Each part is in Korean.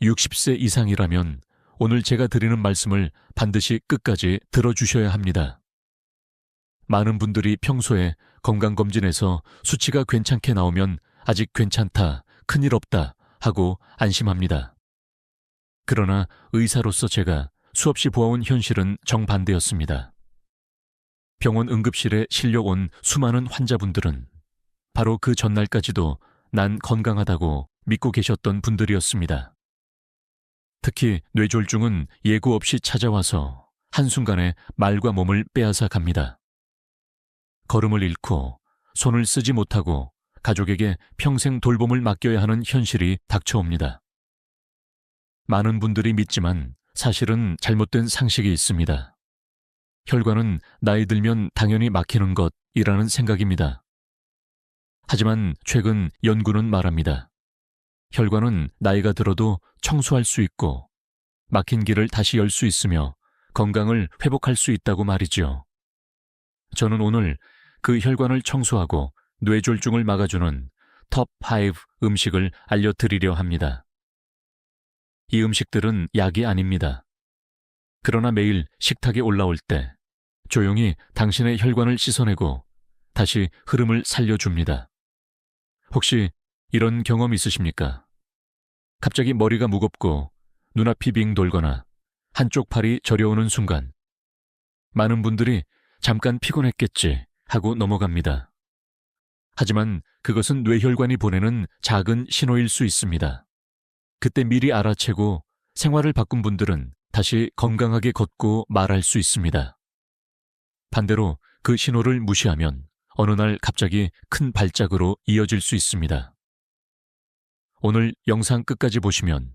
60세 이상이라면 오늘 제가 드리는 말씀을 반드시 끝까지 들어주셔야 합니다. 많은 분들이 평소에 건강검진에서 수치가 괜찮게 나오면 아직 괜찮다, 큰일 없다 하고 안심합니다. 그러나 의사로서 제가 수없이 보아온 현실은 정반대였습니다. 병원 응급실에 실려온 수많은 환자분들은 바로 그 전날까지도 난 건강하다고 믿고 계셨던 분들이었습니다. 특히 뇌졸중은 예고 없이 찾아와서 한순간에 말과 몸을 빼앗아 갑니다. 걸음을 잃고 손을 쓰지 못하고 가족에게 평생 돌봄을 맡겨야 하는 현실이 닥쳐옵니다. 많은 분들이 믿지만 사실은 잘못된 상식이 있습니다. 혈관은 나이 들면 당연히 막히는 것이라는 생각입니다. 하지만 최근 연구는 말합니다. 혈관은 나이가 들어도 청소할 수 있고 막힌 길을 다시 열 수 있으며 건강을 회복할 수 있다고 말이죠. 저는 오늘 그 혈관을 청소하고 뇌졸중을 막아주는 톱5 음식을 알려드리려 합니다. 이 음식들은 약이 아닙니다. 그러나 매일 식탁에 올라올 때 조용히 당신의 혈관을 씻어내고 다시 흐름을 살려줍니다. 혹시 이런 경험 있으십니까? 갑자기 머리가 무겁고 눈앞이 빙 돌거나 한쪽 팔이 저려오는 순간 많은 분들이 잠깐 피곤했겠지 하고 넘어갑니다. 하지만 그것은 뇌혈관이 보내는 작은 신호일 수 있습니다. 그때 미리 알아채고 생활을 바꾼 분들은 다시 건강하게 걷고 말할 수 있습니다. 반대로 그 신호를 무시하면 어느 날 갑자기 큰 발작으로 이어질 수 있습니다. 오늘 영상 끝까지 보시면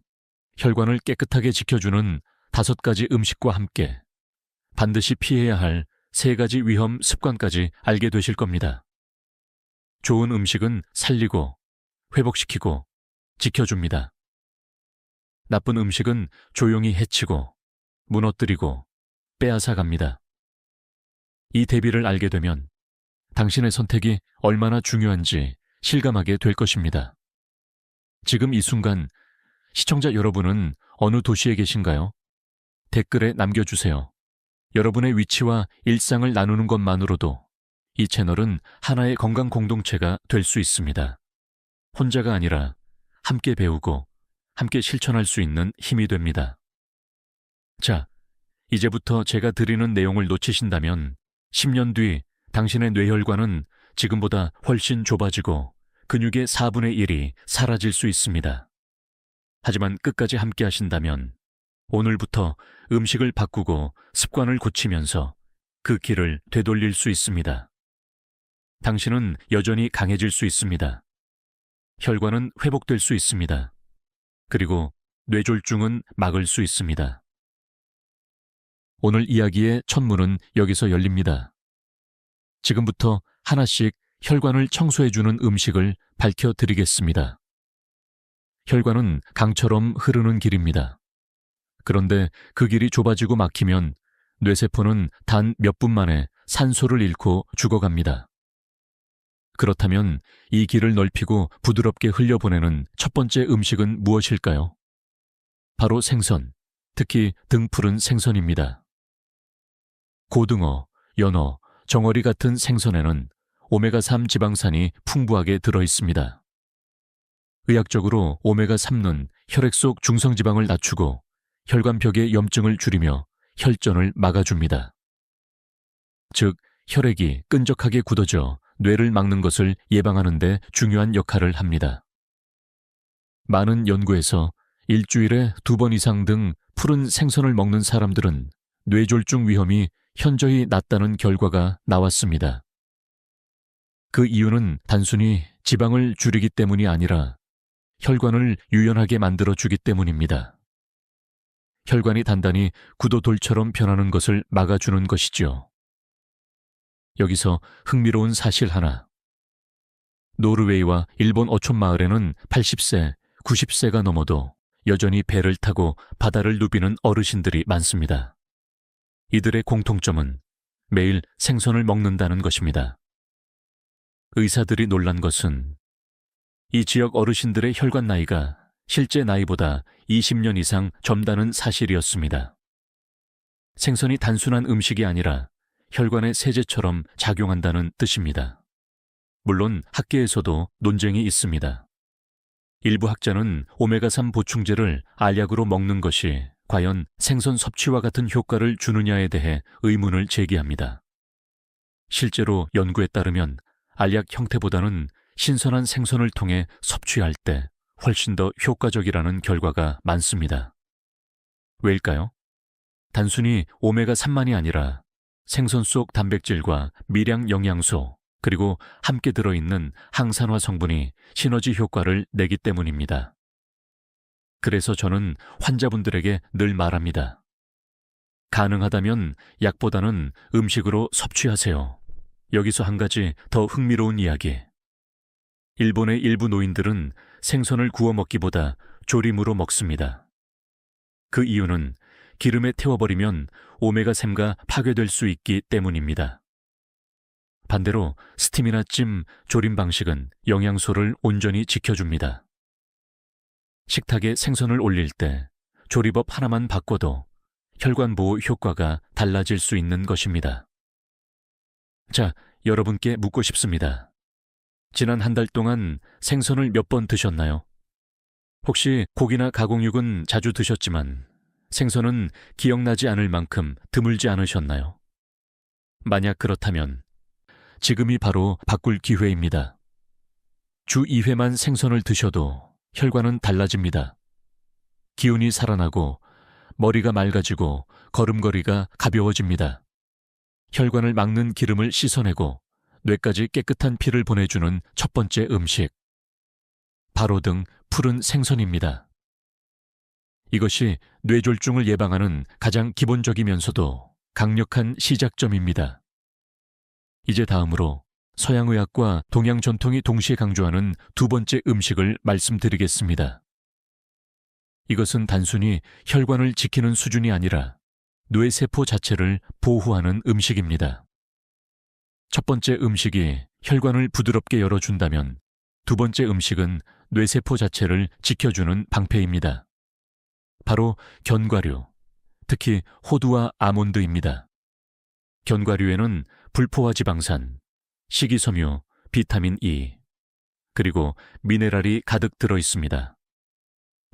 혈관을 깨끗하게 지켜주는 5가지 음식과 함께 반드시 피해야 할 3가지 위험 습관까지 알게 되실 겁니다. 좋은 음식은 살리고 회복시키고 지켜줍니다. 나쁜 음식은 조용히 해치고 무너뜨리고 빼앗아 갑니다. 이 대비를 알게 되면 당신의 선택이 얼마나 중요한지 실감하게 될 것입니다. 지금 이 순간 시청자 여러분은 어느 도시에 계신가요? 댓글에 남겨주세요. 여러분의 위치와 일상을 나누는 것만으로도 이 채널은 하나의 건강 공동체가 될 수 있습니다. 혼자가 아니라 함께 배우고 함께 실천할 수 있는 힘이 됩니다. 자, 이제부터 제가 드리는 내용을 놓치신다면 10년 뒤 당신의 뇌혈관은 지금보다 훨씬 좁아지고 근육의 4분의 1이 사라질 수 있습니다. 하지만 끝까지 함께 하신다면 오늘부터 음식을 바꾸고 습관을 고치면서 그 길을 되돌릴 수 있습니다. 당신은 여전히 강해질 수 있습니다. 혈관은 회복될 수 있습니다. 그리고 뇌졸중은 막을 수 있습니다. 오늘 이야기의 첫 문은 여기서 열립니다. 지금부터 하나씩 혈관을 청소해주는 음식을 밝혀드리겠습니다. 혈관은 강처럼 흐르는 길입니다. 그런데 그 길이 좁아지고 막히면 뇌세포는 단 몇 분 만에 산소를 잃고 죽어갑니다. 그렇다면 이 길을 넓히고 부드럽게 흘려보내는 첫 번째 음식은 무엇일까요? 바로 생선, 특히 등푸른 생선입니다. 고등어, 연어, 정어리 같은 생선에는 오메가3 지방산이 풍부하게 들어있습니다. 의학적으로 오메가3는 혈액 속 중성지방을 낮추고 혈관벽의 염증을 줄이며 혈전을 막아줍니다. 즉, 혈액이 끈적하게 굳어져 뇌를 막는 것을 예방하는 데 중요한 역할을 합니다. 많은 연구에서 일주일에 2번 이상 등 푸른 생선을 먹는 사람들은 뇌졸중 위험이 현저히 낮다는 결과가 나왔습니다. 그 이유는 단순히 지방을 줄이기 때문이 아니라 혈관을 유연하게 만들어주기 때문입니다. 혈관이 단단히 구도돌처럼 변하는 것을 막아주는 것이죠. 여기서 흥미로운 사실 하나. 노르웨이와 일본 어촌 마을에는 80세, 90세가 넘어도 여전히 배를 타고 바다를 누비는 어르신들이 많습니다. 이들의 공통점은 매일 생선을 먹는다는 것입니다. 의사들이 놀란 것은 이 지역 어르신들의 혈관 나이가 실제 나이보다 20년 이상 젊다는 사실이었습니다. 생선이 단순한 음식이 아니라 혈관의 세제처럼 작용한다는 뜻입니다. 물론 학계에서도 논쟁이 있습니다. 일부 학자는 오메가3 보충제를 알약으로 먹는 것이 과연 생선 섭취와 같은 효과를 주느냐에 대해 의문을 제기합니다. 실제로 연구에 따르면 알약 형태보다는 신선한 생선을 통해 섭취할 때 훨씬 더 효과적이라는 결과가 많습니다. 왜일까요? 단순히 오메가3만이 아니라 생선 속 단백질과 미량 영양소, 그리고 함께 들어있는 항산화 성분이 시너지 효과를 내기 때문입니다. 그래서 저는 환자분들에게 늘 말합니다. 가능하다면 약보다는 음식으로 섭취하세요. 여기서 한 가지 더 흥미로운 이야기. 일본의 일부 노인들은 생선을 구워 먹기보다 조림으로 먹습니다. 그 이유는 기름에 태워버리면 오메가3가 파괴될 수 있기 때문입니다. 반대로 스팀이나 찜, 조림 방식은 영양소를 온전히 지켜줍니다. 식탁에 생선을 올릴 때 조리법 하나만 바꿔도 혈관 보호 효과가 달라질 수 있는 것입니다. 자, 여러분께 묻고 싶습니다. 지난 한 달 동안 생선을 몇 번 드셨나요? 혹시 고기나 가공육은 자주 드셨지만 생선은 기억나지 않을 만큼 드물지 않으셨나요? 만약 그렇다면 지금이 바로 바꿀 기회입니다. 주 2회만 생선을 드셔도 혈관은 달라집니다. 기운이 살아나고 머리가 맑아지고 걸음걸이가 가벼워집니다. 혈관을 막는 기름을 씻어내고 뇌까지 깨끗한 피를 보내주는 첫 번째 음식. 바로 등 푸른 생선입니다. 이것이 뇌졸중을 예방하는 가장 기본적이면서도 강력한 시작점입니다. 이제 다음으로 서양의학과 동양 전통이 동시에 강조하는 두 번째 음식을 말씀드리겠습니다. 이것은 단순히 혈관을 지키는 수준이 아니라 뇌세포 자체를 보호하는 음식입니다. 첫 번째 음식이 혈관을 부드럽게 열어준다면 두 번째 음식은 뇌세포 자체를 지켜주는 방패입니다. 바로 견과류, 특히 호두와 아몬드입니다. 견과류에는 불포화 지방산, 식이섬유, 비타민 E, 그리고 미네랄이 가득 들어 있습니다.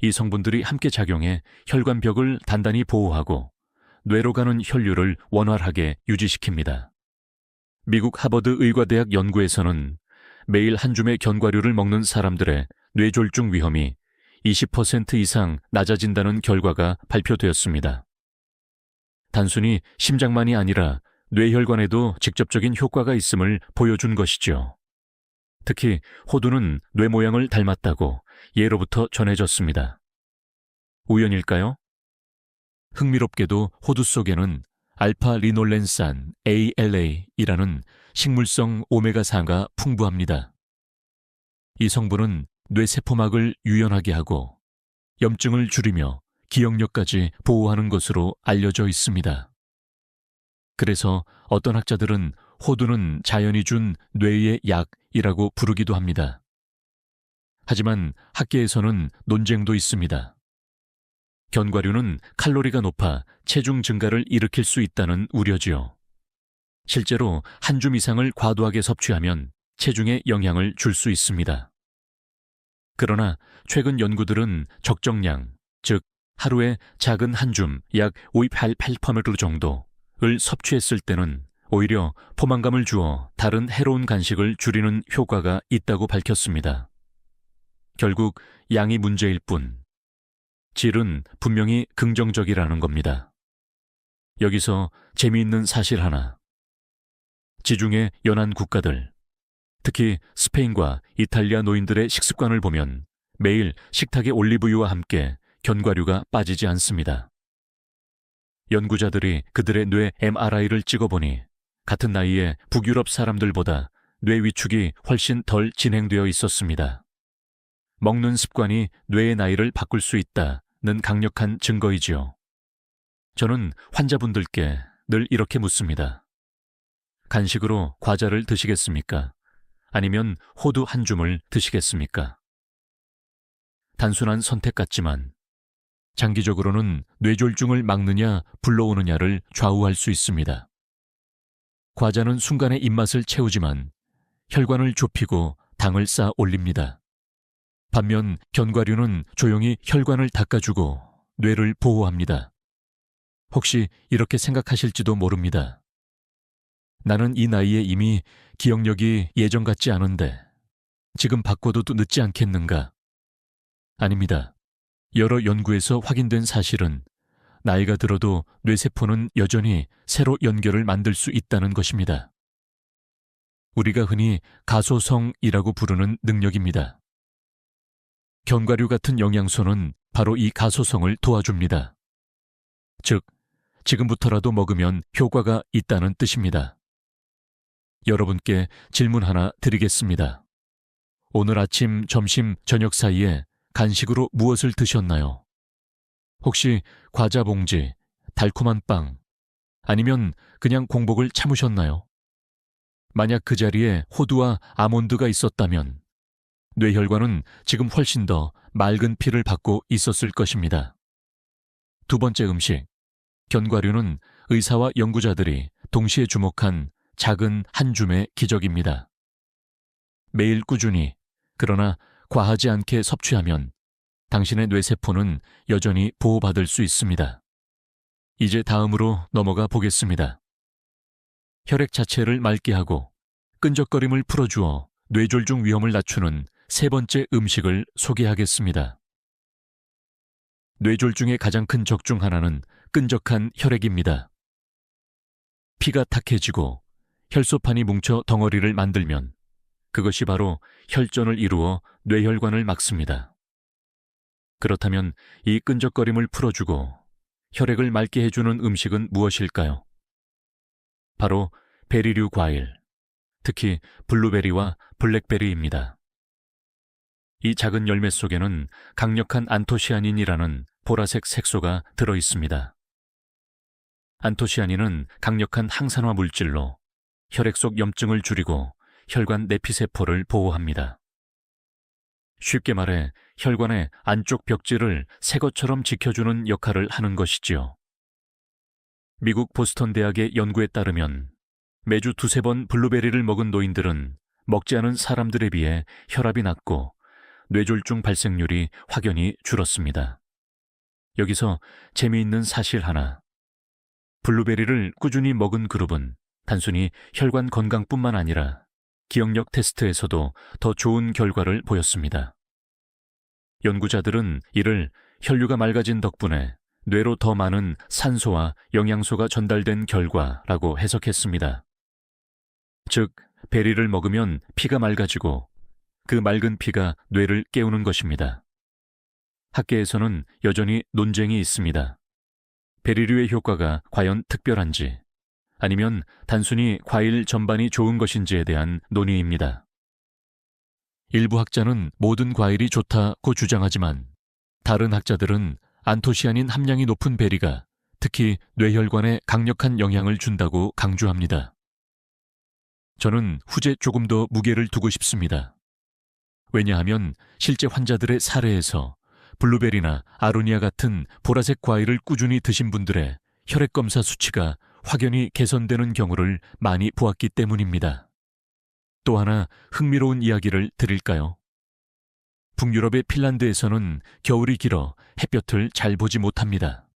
이 성분들이 함께 작용해 혈관벽을 단단히 보호하고 뇌로 가는 혈류를 원활하게 유지시킵니다. 미국 하버드 의과대학 연구에서는 매일 한 줌의 견과류를 먹는 사람들의 뇌졸중 위험이 20% 이상 낮아진다는 결과가 발표되었습니다. 단순히 심장만이 아니라 뇌혈관에도 직접적인 효과가 있음을 보여준 것이죠. 특히 호두는 뇌 모양을 닮았다고 예로부터 전해졌습니다. 우연일까요? 흥미롭게도 호두 속에는 알파-리놀렌산 ALA이라는 식물성 오메가4가 풍부합니다. 이 성분은 뇌세포막을 유연하게 하고 염증을 줄이며 기억력까지 보호하는 것으로 알려져 있습니다. 그래서 어떤 학자들은 호두는 자연이 준 뇌의 약이라고 부르기도 합니다. 하지만 학계에서는 논쟁도 있습니다. 견과류는 칼로리가 높아 체중 증가를 일으킬 수 있다는 우려지요. 실제로 한 줌 이상을 과도하게 섭취하면 체중에 영향을 줄 수 있습니다. 그러나 최근 연구들은 적정량, 즉 하루에 작은 한 줌 약 5.88% 정도를 섭취했을 때는 오히려 포만감을 주어 다른 해로운 간식을 줄이는 효과가 있다고 밝혔습니다. 결국 양이 문제일 뿐, 질은 분명히 긍정적이라는 겁니다. 여기서 재미있는 사실 하나. 지중해 연안 국가들, 특히 스페인과 이탈리아 노인들의 식습관을 보면 매일 식탁에 올리브유와 함께 견과류가 빠지지 않습니다. 연구자들이 그들의 뇌 MRI를 찍어보니 같은 나이에 북유럽 사람들보다 뇌 위축이 훨씬 덜 진행되어 있었습니다. 먹는 습관이 뇌의 나이를 바꿀 수 있다는 강력한 증거이지요. 저는 환자분들께 늘 이렇게 묻습니다. 간식으로 과자를 드시겠습니까? 아니면 호두 한 줌을 드시겠습니까? 단순한 선택 같지만 장기적으로는 뇌졸중을 막느냐 불러오느냐를 좌우할 수 있습니다. 과자는 순간의 입맛을 채우지만 혈관을 좁히고 당을 쌓아 올립니다. 반면 견과류는 조용히 혈관을 닦아주고 뇌를 보호합니다. 혹시 이렇게 생각하실지도 모릅니다. 나는 이 나이에 이미 기억력이 예전 같지 않은데 지금 바꿔도 늦지 않겠는가? 아닙니다. 여러 연구에서 확인된 사실은 나이가 들어도 뇌세포는 여전히 새로 연결을 만들 수 있다는 것입니다. 우리가 흔히 가소성이라고 부르는 능력입니다. 견과류 같은 영양소는 바로 이 가소성을 도와줍니다. 즉, 지금부터라도 먹으면 효과가 있다는 뜻입니다. 여러분께 질문 하나 드리겠습니다. 오늘 아침, 점심, 저녁 사이에 간식으로 무엇을 드셨나요? 혹시 과자 봉지, 달콤한 빵, 아니면 그냥 공복을 참으셨나요? 만약 그 자리에 호두와 아몬드가 있었다면 뇌혈관은 지금 훨씬 더 맑은 피를 받고 있었을 것입니다. 두 번째 음식, 견과류는 의사와 연구자들이 동시에 주목한 작은 한 줌의 기적입니다. 매일 꾸준히, 그러나 과하지 않게 섭취하면 당신의 뇌세포는 여전히 보호받을 수 있습니다. 이제 다음으로 넘어가 보겠습니다. 혈액 자체를 맑게 하고 끈적거림을 풀어주어 뇌졸중 위험을 낮추는 세 번째 음식을 소개하겠습니다. 뇌졸중의 가장 큰 적 중 하나는 끈적한 혈액입니다. 피가 탁해지고 혈소판이 뭉쳐 덩어리를 만들면 그것이 바로 혈전을 이루어 뇌혈관을 막습니다. 그렇다면 이 끈적거림을 풀어주고 혈액을 맑게 해주는 음식은 무엇일까요? 바로 베리류 과일, 특히 블루베리와 블랙베리입니다. 이 작은 열매 속에는 강력한 안토시아닌이라는 보라색 색소가 들어 있습니다. 안토시아닌은 강력한 항산화 물질로 혈액 속 염증을 줄이고 혈관 내피세포를 보호합니다. 쉽게 말해 혈관의 안쪽 벽지를 새 것처럼 지켜주는 역할을 하는 것이지요. 미국 보스턴 대학의 연구에 따르면 매주 두세 번 블루베리를 먹은 노인들은 먹지 않은 사람들에 비해 혈압이 낮고 뇌졸중 발생률이 확연히 줄었습니다. 여기서 재미있는 사실 하나. 블루베리를 꾸준히 먹은 그룹은 단순히 혈관 건강뿐만 아니라 기억력 테스트에서도 더 좋은 결과를 보였습니다. 연구자들은 이를 혈류가 맑아진 덕분에 뇌로 더 많은 산소와 영양소가 전달된 결과라고 해석했습니다. 즉, 베리를 먹으면 피가 맑아지고 그 맑은 피가 뇌를 깨우는 것입니다. 학계에서는 여전히 논쟁이 있습니다. 베리류의 효과가 과연 특별한지 아니면 단순히 과일 전반이 좋은 것인지에 대한 논의입니다. 일부 학자는 모든 과일이 좋다고 주장하지만 다른 학자들은 안토시아닌 함량이 높은 베리가 특히 뇌혈관에 강력한 영향을 준다고 강조합니다. 저는 후제 조금 더 무게를 두고 싶습니다. 왜냐하면 실제 환자들의 사례에서 블루베리나 아로니아 같은 보라색 과일을 꾸준히 드신 분들의 혈액검사 수치가 확연히 개선되는 경우를 많이 보았기 때문입니다. 또 하나 흥미로운 이야기를 드릴까요? 북유럽의 핀란드에서는 겨울이 길어 햇볕을 잘 보지 못합니다.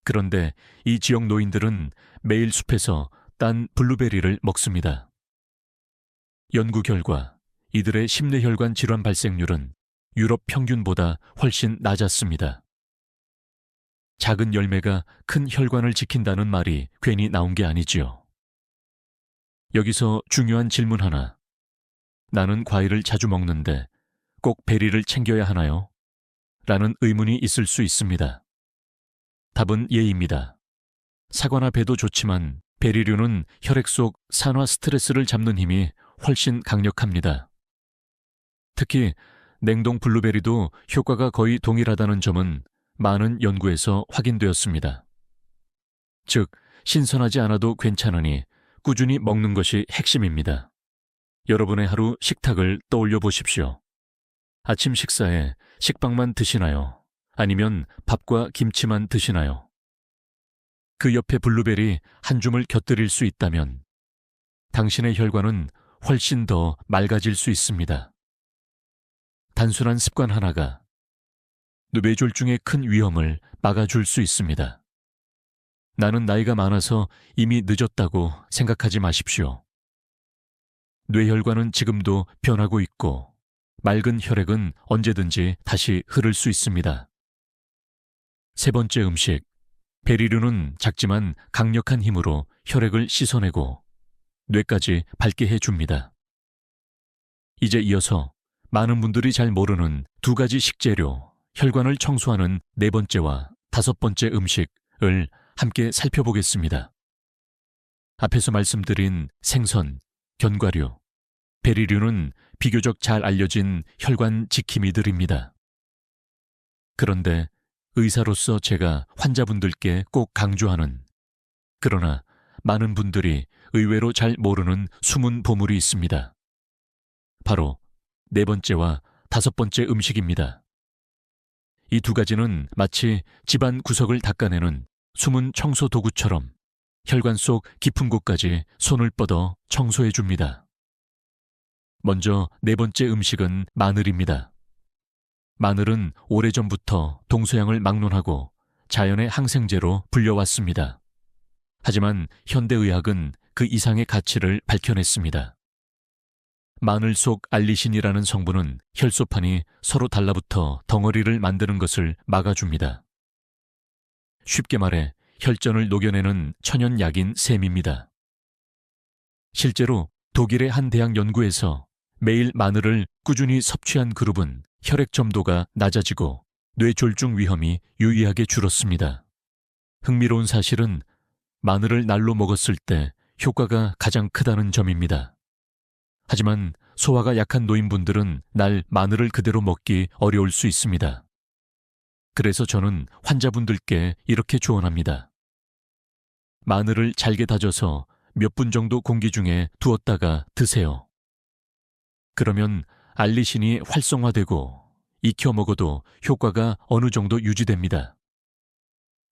그런데 이 지역 노인들은 매일 숲에서 딴 블루베리를 먹습니다. 연구 결과 이들의 심뇌혈관 질환 발생률은 유럽 평균보다 훨씬 낮았습니다. 작은 열매가 큰 혈관을 지킨다는 말이 괜히 나온 게 아니지요. 여기서 중요한 질문 하나. 나는 과일을 자주 먹는데 꼭 베리를 챙겨야 하나요? 라는 의문이 있을 수 있습니다. 답은 예입니다. 사과나 배도 좋지만 베리류는 혈액 속 산화 스트레스를 잡는 힘이 훨씬 강력합니다. 특히 냉동 블루베리도 효과가 거의 동일하다는 점은 많은 연구에서 확인되었습니다. 즉, 신선하지 않아도 괜찮으니 꾸준히 먹는 것이 핵심입니다. 여러분의 하루 식탁을 떠올려 보십시오. 아침 식사에 식빵만 드시나요? 아니면 밥과 김치만 드시나요? 그 옆에 블루베리 한 줌을 곁들일 수 있다면 당신의 혈관은 훨씬 더 맑아질 수 있습니다. 단순한 습관 하나가 뇌졸중의 큰 위험을 막아줄 수 있습니다. 나는 나이가 많아서 이미 늦었다고 생각하지 마십시오. 뇌혈관은 지금도 변하고 있고 맑은 혈액은 언제든지 다시 흐를 수 있습니다. 세 번째 음식, 베리류는 작지만 강력한 힘으로 혈액을 씻어내고 뇌까지 밝게 해줍니다. 이제 이어서 많은 분들이 잘 모르는 두 가지 식재료, 혈관을 청소하는 네 번째와 다섯 번째 음식을 함께 살펴보겠습니다. 앞에서 말씀드린 생선, 견과류, 베리류는 비교적 잘 알려진 혈관 지킴이들입니다. 그런데 의사로서 제가 환자분들께 꼭 강조하는, 그러나 많은 분들이 의외로 잘 모르는 숨은 보물이 있습니다. 바로 네 번째와 다섯 번째 음식입니다. 이 두 가지는 마치 집안 구석을 닦아내는 숨은 청소 도구처럼 혈관 속 깊은 곳까지 손을 뻗어 청소해 줍니다. 먼저 네 번째 음식은 마늘입니다. 마늘은 오래전부터 동서양을 막론하고 자연의 항생제로 불려왔습니다. 하지만 현대의학은 그 이상의 가치를 밝혀냈습니다. 마늘 속 알리신이라는 성분은 혈소판이 서로 달라붙어 덩어리를 만드는 것을 막아줍니다. 쉽게 말해 혈전을 녹여내는 천연약인 셈입니다. 실제로 독일의 한 대학 연구에서 매일 마늘을 꾸준히 섭취한 그룹은 혈액 점도가 낮아지고 뇌졸중 위험이 유의하게 줄었습니다. 흥미로운 사실은 마늘을 날로 먹었을 때 효과가 가장 크다는 점입니다. 하지만 소화가 약한 노인분들은 날 마늘을 그대로 먹기 어려울 수 있습니다. 그래서 저는 환자분들께 이렇게 조언합니다. 마늘을 잘게 다져서 몇 분 정도 공기 중에 두었다가 드세요. 그러면 알리신이 활성화되고 익혀 먹어도 효과가 어느 정도 유지됩니다.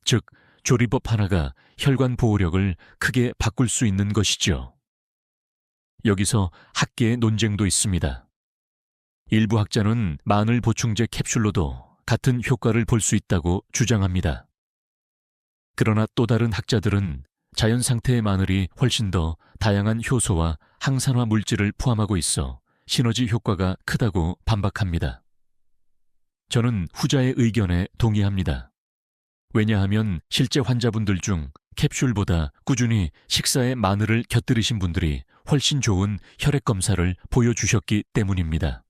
즉, 조리법 하나가 혈관 보호력을 크게 바꿀 수 있는 것이죠. 여기서 학계의 논쟁도 있습니다. 일부 학자는 마늘 보충제 캡슐로도 같은 효과를 볼 수 있다고 주장합니다. 그러나 또 다른 학자들은 자연 상태의 마늘이 훨씬 더 다양한 효소와 항산화 물질을 포함하고 있어 시너지 효과가 크다고 반박합니다. 저는 후자의 의견에 동의합니다. 왜냐하면 실제 환자분들 중 캡슐보다 꾸준히 식사에 마늘을 곁들이신 분들이 훨씬 좋은 혈액 검사를 보여주셨기 때문입니다.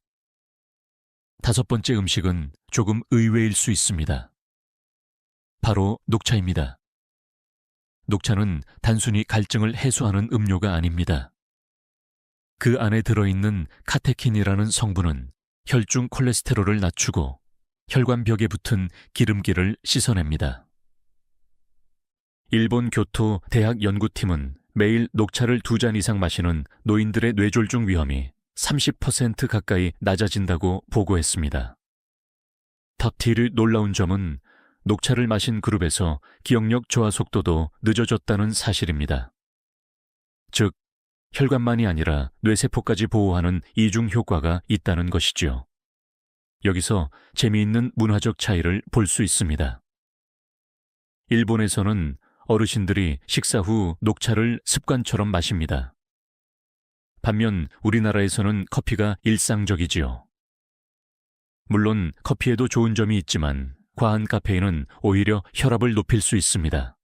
다섯 번째 음식은 조금 의외일 수 있습니다. 바로 녹차입니다. 녹차는 단순히 갈증을 해소하는 음료가 아닙니다. 그 안에 들어있는 카테킨이라는 성분은 혈중 콜레스테롤을 낮추고 혈관벽에 붙은 기름기를 씻어냅니다. 일본 교토 대학 연구팀은 매일 녹차를 2잔 이상 마시는 노인들의 뇌졸중 위험이 30% 가까이 낮아진다고 보고했습니다. 탑티르 놀라운 점은 녹차를 마신 그룹에서 기억력 저하 속도도 늦어졌다는 사실입니다. 즉, 혈관만이 아니라 뇌세포까지 보호하는 이중 효과가 있다는 것이죠. 여기서 재미있는 문화적 차이를 볼 수 있습니다. 일본에서는 어르신들이 식사 후 녹차를 습관처럼 마십니다. 반면 우리나라에서는 커피가 일상적이지요. 물론 커피에도 좋은 점이 있지만 과한 카페인은 오히려 혈압을 높일 수 있습니다.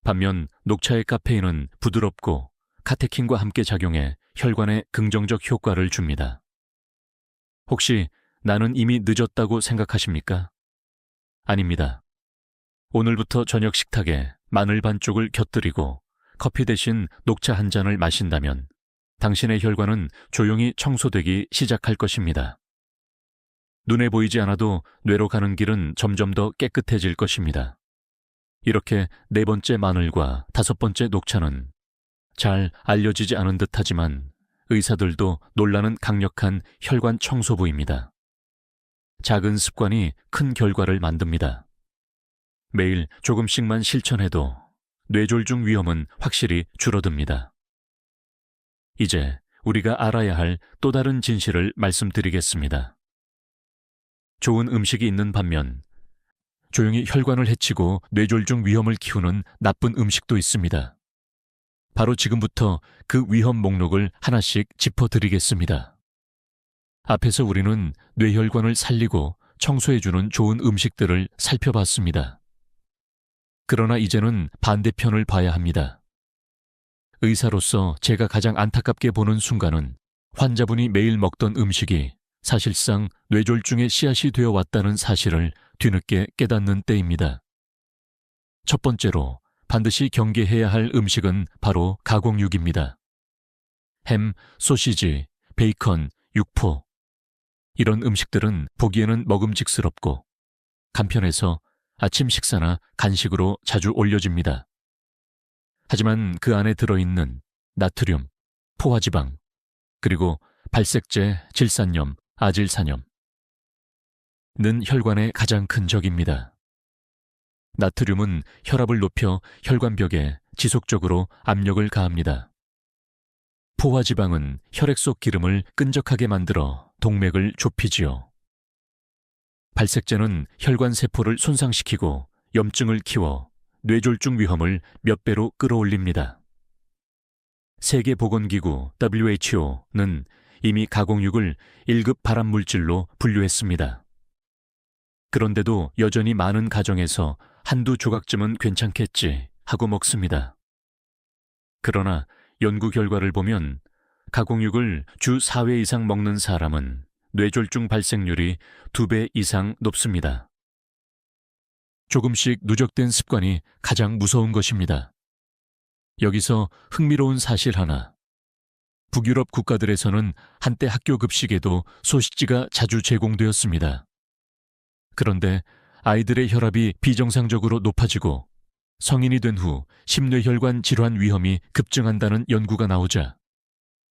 반면 녹차의 카페인은 부드럽고 카테킨과 함께 작용해 혈관에 긍정적 효과를 줍니다. 혹시 나는 이미 늦었다고 생각하십니까? 아닙니다. 오늘부터 저녁 식탁에 마늘 반쪽을 곁들이고 커피 대신 녹차 한 잔을 마신다면 당신의 혈관은 조용히 청소되기 시작할 것입니다. 눈에 보이지 않아도 뇌로 가는 길은 점점 더 깨끗해질 것입니다. 이렇게 네 번째 마늘과 다섯 번째 녹차는 잘 알려지지 않은 듯하지만 의사들도 놀라는 강력한 혈관 청소부입니다. 작은 습관이 큰 결과를 만듭니다. 매일 조금씩만 실천해도 뇌졸중 위험은 확실히 줄어듭니다. 이제 우리가 알아야 할 또 다른 진실을 말씀드리겠습니다. 좋은 음식이 있는 반면 조용히 혈관을 해치고 뇌졸중 위험을 키우는 나쁜 음식도 있습니다. 바로 지금부터 그 위험 목록을 하나씩 짚어드리겠습니다. 앞에서 우리는 뇌혈관을 살리고 청소해주는 좋은 음식들을 살펴봤습니다. 그러나 이제는 반대편을 봐야 합니다. 의사로서 제가 가장 안타깝게 보는 순간은 환자분이 매일 먹던 음식이 사실상 뇌졸중의 씨앗이 되어 왔다는 사실을 뒤늦게 깨닫는 때입니다. 첫 번째로 반드시 경계해야 할 음식은 바로 가공육입니다. 햄, 소시지, 베이컨, 육포. 이런 음식들은 보기에는 먹음직스럽고 간편해서 아침 식사나 간식으로 자주 올려집니다. 하지만 그 안에 들어있는 나트륨, 포화지방, 그리고 발색제, 질산염, 아질산염 는 혈관의 가장 큰 적입니다. 나트륨은 혈압을 높여 혈관벽에 지속적으로 압력을 가합니다. 포화지방은 혈액 속 기름을 끈적하게 만들어 동맥을 좁히지요. 발색제는 혈관 세포를 손상시키고 염증을 키워 뇌졸중 위험을 몇 배로 끌어올립니다. 세계보건기구 WHO는 이미 가공육을 1급 발암물질로 분류했습니다. 그런데도 여전히 많은 가정에서 한두 조각쯤은 괜찮겠지 하고 먹습니다. 그러나 연구 결과를 보면 가공육을 주 4회 이상 먹는 사람은 뇌졸중 발생률이 2배 이상 높습니다. 조금씩 누적된 습관이 가장 무서운 것입니다. 여기서 흥미로운 사실 하나. 북유럽 국가들에서는 한때 학교 급식에도 소시지가 자주 제공되었습니다. 그런데 아이들의 혈압이 비정상적으로 높아지고 성인이 된 후 심뇌혈관 질환 위험이 급증한다는 연구가 나오자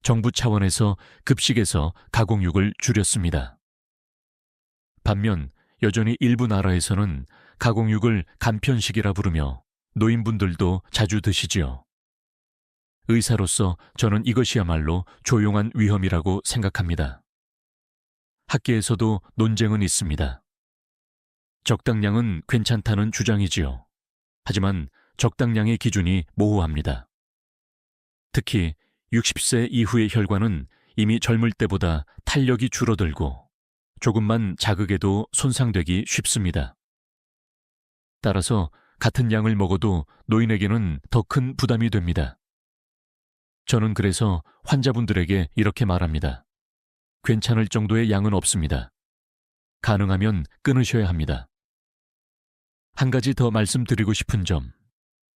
정부 차원에서 급식에서 가공육을 줄였습니다. 반면 여전히 일부 나라에서는 가공육을 간편식이라 부르며 노인분들도 자주 드시지요. 의사로서 저는 이것이야말로 조용한 위험이라고 생각합니다. 학계에서도 논쟁은 있습니다. 적당량은 괜찮다는 주장이지요. 하지만 적당량의 기준이 모호합니다. 특히 60세 이후의 혈관은 이미 젊을 때보다 탄력이 줄어들고 조금만 자극에도 손상되기 쉽습니다. 따라서 같은 양을 먹어도 노인에게는 더 큰 부담이 됩니다. 저는 그래서 환자분들에게 이렇게 말합니다. 괜찮을 정도의 양은 없습니다. 가능하면 끊으셔야 합니다. 한 가지 더 말씀드리고 싶은 점.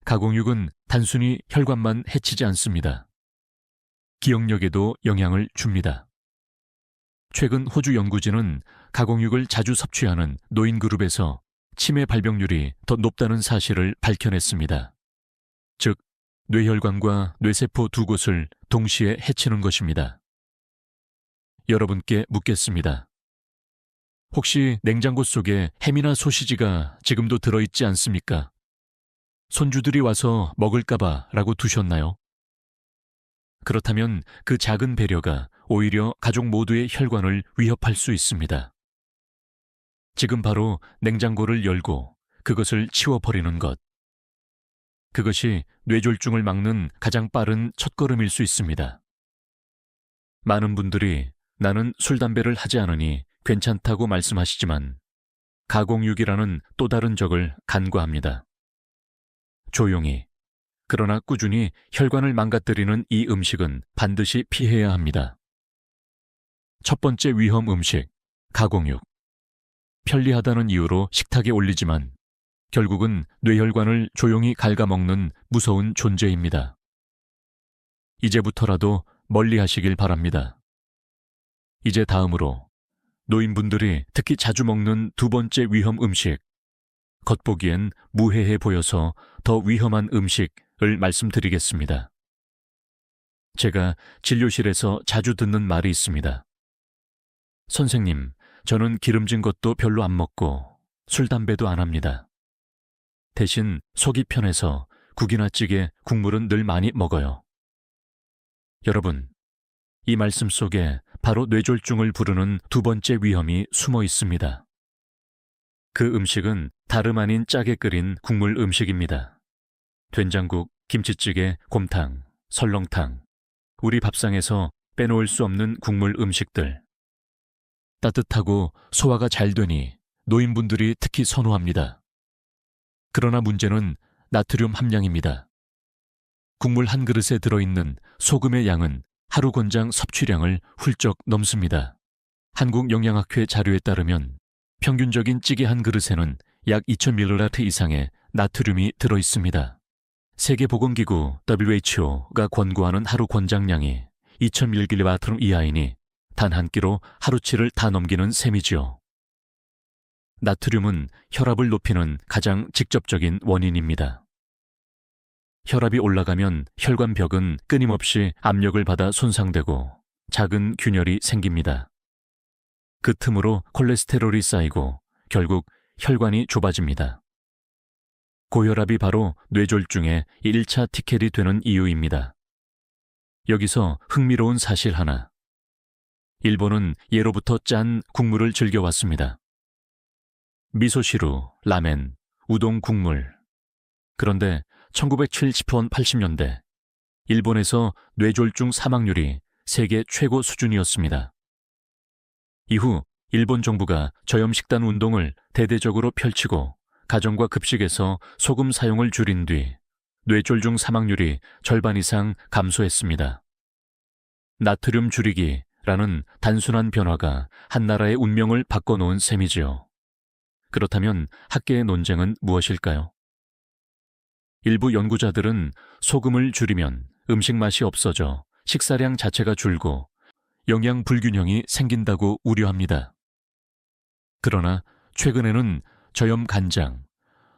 가공육은 단순히 혈관만 해치지 않습니다. 기억력에도 영향을 줍니다. 최근 호주 연구진은 가공육을 자주 섭취하는 노인 그룹에서 치매 발병률이 더 높다는 사실을 밝혀냈습니다. 즉, 뇌혈관과 뇌세포 두 곳을 동시에 해치는 것입니다. 여러분께 묻겠습니다. 혹시 냉장고 속에 햄이나 소시지가 지금도 들어있지 않습니까? 손주들이 와서 먹을까봐 라고 두셨나요? 그렇다면 그 작은 배려가 오히려 가족 모두의 혈관을 위협할 수 있습니다. 지금 바로 냉장고를 열고 그것을 치워버리는 것. 그것이 뇌졸중을 막는 가장 빠른 첫걸음일 수 있습니다. 많은 분들이 나는 술, 담배를 하지 않으니 괜찮다고 말씀하시지만 가공육이라는 또 다른 적을 간과합니다. 조용히, 그러나 꾸준히 혈관을 망가뜨리는 이 음식은 반드시 피해야 합니다. 첫 번째 위험 음식, 가공육. 편리하다는 이유로 식탁에 올리지만 결국은 뇌혈관을 조용히 갉아먹는 무서운 존재입니다. 이제부터라도 멀리 하시길 바랍니다. 이제 다음으로 노인분들이 특히 자주 먹는 두 번째 위험 음식, 겉보기엔 무해해 보여서 더 위험한 음식을 말씀드리겠습니다. 제가 진료실에서 자주 듣는 말이 있습니다. 선생님, 저는 기름진 것도 별로 안 먹고 술, 담배도 안 합니다. 대신 속이 편해서 국이나 찌개, 국물은 늘 많이 먹어요. 여러분, 이 말씀 속에 바로 뇌졸중을 부르는 두 번째 위험이 숨어 있습니다. 그 음식은 다름 아닌 짜게 끓인 국물 음식입니다. 된장국, 김치찌개, 곰탕, 설렁탕, 우리 밥상에서 빼놓을 수 없는 국물 음식들. 따뜻하고 소화가 잘 되니 노인분들이 특히 선호합니다. 그러나 문제는 나트륨 함량입니다. 국물 한 그릇에 들어있는 소금의 양은 하루 권장 섭취량을 훌쩍 넘습니다. 한국영양학회 자료에 따르면 평균적인 찌개 한 그릇에는 약 2000ml 이상의 나트륨이 들어있습니다. 세계보건기구 WHO가 권고하는 하루 권장량이 2000mg 이하이니 단 한 끼로 하루치를 다 넘기는 셈이지요. 나트륨은 혈압을 높이는 가장 직접적인 원인입니다. 혈압이 올라가면 혈관벽은 끊임없이 압력을 받아 손상되고 작은 균열이 생깁니다. 그 틈으로 콜레스테롤이 쌓이고 결국 혈관이 좁아집니다. 고혈압이 바로 뇌졸중의 1차 티켓이 되는 이유입니다. 여기서 흥미로운 사실 하나. 일본은 예로부터 짠 국물을 즐겨왔습니다. 미소시루, 라멘, 우동 국물. 그런데 1970년, 80년대 일본에서 뇌졸중 사망률이 세계 최고 수준이었습니다. 이후 일본 정부가 저염식단 운동을 대대적으로 펼치고 가정과 급식에서 소금 사용을 줄인 뒤 뇌졸중 사망률이 절반 이상 감소했습니다. 나트륨 줄이기라는 단순한 변화가 한 나라의 운명을 바꿔놓은 셈이지요. 그렇다면 학계의 논쟁은 무엇일까요? 일부 연구자들은 소금을 줄이면 음식 맛이 없어져 식사량 자체가 줄고 영양 불균형이 생긴다고 우려합니다. 그러나 최근에는 저염 간장,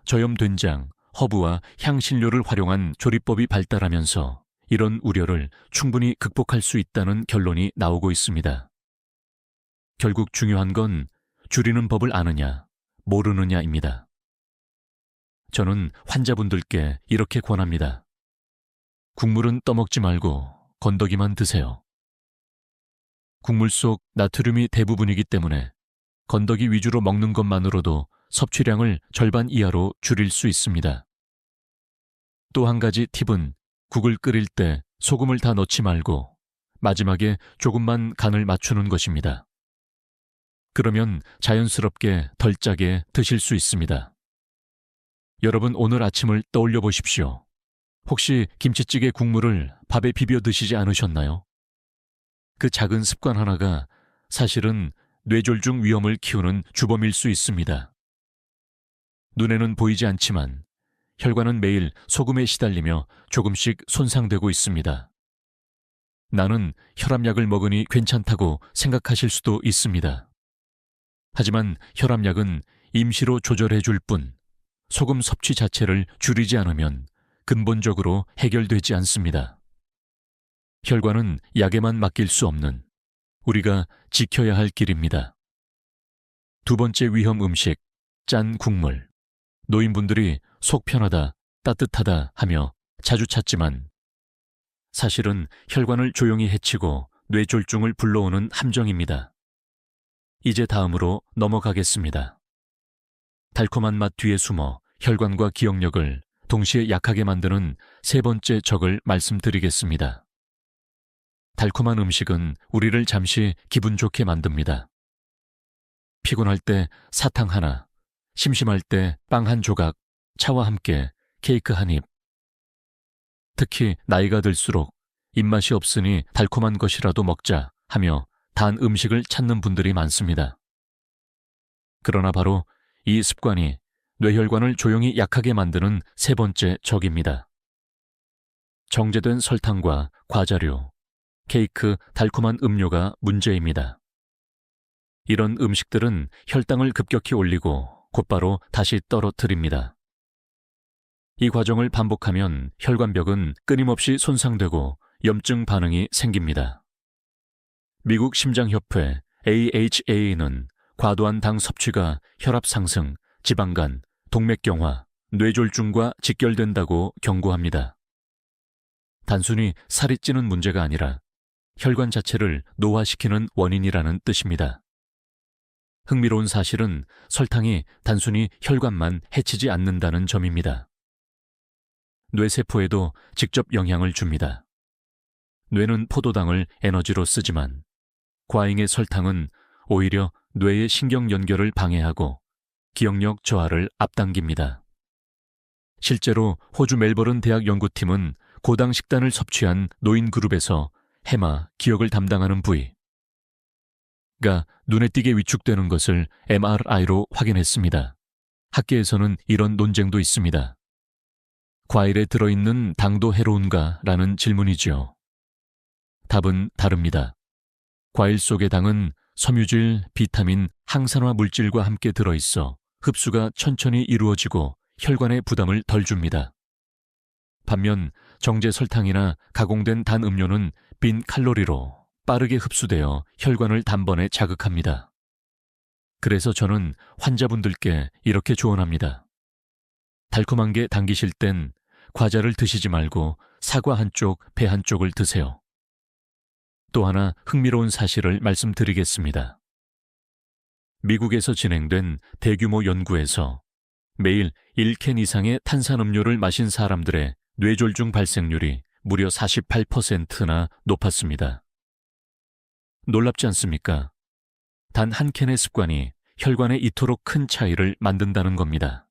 저염 된장, 허브와 향신료를 활용한 조리법이 발달하면서 이런 우려를 충분히 극복할 수 있다는 결론이 나오고 있습니다. 결국 중요한 건 줄이는 법을 아느냐, 모르느냐입니다. 저는 환자분들께 이렇게 권합니다. 국물은 떠먹지 말고 건더기만 드세요. 국물 속 나트륨이 대부분이기 때문에 건더기 위주로 먹는 것만으로도 섭취량을 절반 이하로 줄일 수 있습니다. 또 한 가지 팁은 국을 끓일 때 소금을 다 넣지 말고 마지막에 조금만 간을 맞추는 것입니다. 그러면 자연스럽게 덜 짜게 드실 수 있습니다. 여러분 오늘 아침을 떠올려 보십시오. 혹시 김치찌개 국물을 밥에 비벼 드시지 않으셨나요? 그 작은 습관 하나가 사실은 뇌졸중 위험을 키우는 주범일 수 있습니다. 눈에는 보이지 않지만 혈관은 매일 소금에 시달리며 조금씩 손상되고 있습니다. 나는 혈압약을 먹으니 괜찮다고 생각하실 수도 있습니다. 하지만 혈압약은 임시로 조절해 줄 뿐 소금 섭취 자체를 줄이지 않으면 근본적으로 해결되지 않습니다. 혈관은 약에만 맡길 수 없는 우리가 지켜야 할 길입니다. 두 번째 위험 음식, 짠 국물. 노인분들이 속 편하다, 따뜻하다 하며 자주 찾지만 사실은 혈관을 조용히 해치고 뇌졸중을 불러오는 함정입니다. 이제 다음으로 넘어가겠습니다. 달콤한 맛 뒤에 숨어 혈관과 기억력을 동시에 약하게 만드는 세 번째 적을 말씀드리겠습니다. 달콤한 음식은 우리를 잠시 기분 좋게 만듭니다. 피곤할 때 사탕 하나, 심심할 때 빵 한 조각, 차와 함께 케이크 한 입. 특히 나이가 들수록 입맛이 없으니 달콤한 것이라도 먹자 하며 단 음식을 찾는 분들이 많습니다. 그러나 바로 이 습관이 뇌혈관을 조용히 약하게 만드는 세 번째 적입니다. 정제된 설탕과 과자류, 케이크, 달콤한 음료가 문제입니다. 이런 음식들은 혈당을 급격히 올리고 곧바로 다시 떨어뜨립니다. 이 과정을 반복하면 혈관벽은 끊임없이 손상되고 염증 반응이 생깁니다. 미국 심장협회 AHA는 과도한 당 섭취가 혈압 상승, 지방간, 동맥경화, 뇌졸중과 직결된다고 경고합니다. 단순히 살이 찌는 문제가 아니라 혈관 자체를 노화시키는 원인이라는 뜻입니다. 흥미로운 사실은 설탕이 단순히 혈관만 해치지 않는다는 점입니다. 뇌세포에도 직접 영향을 줍니다. 뇌는 포도당을 에너지로 쓰지만 과잉의 설탕은 오히려 뇌의 신경 연결을 방해하고 기억력 저하를 앞당깁니다. 실제로 호주 멜버른 대학 연구팀은 고당 식단을 섭취한 노인 그룹에서 해마, 기억을 담당하는 부위가 눈에 띄게 위축되는 것을 MRI로 확인했습니다. 학계에서는 이런 논쟁도 있습니다. 과일에 들어있는 당도 해로운가? 라는 질문이지요. 답은 다릅니다. 과일 속의 당은 섬유질, 비타민, 항산화 물질과 함께 들어있어 흡수가 천천히 이루어지고 혈관에 부담을 덜 줍니다. 반면 정제 설탕이나 가공된 단 음료는 빈 칼로리로 빠르게 흡수되어 혈관을 단번에 자극합니다. 그래서 저는 환자분들께 이렇게 조언합니다. 달콤한 게 당기실 땐 과자를 드시지 말고 사과 한쪽, 배 한쪽을 드세요. 또 하나 흥미로운 사실을 말씀드리겠습니다. 미국에서 진행된 대규모 연구에서 매일 1캔 이상의 탄산음료를 마신 사람들의 뇌졸중 발생률이 무려 48%나 높았습니다. 놀랍지 않습니까? 단 한 캔의 습관이 혈관에 이토록 큰 차이를 만든다는 겁니다.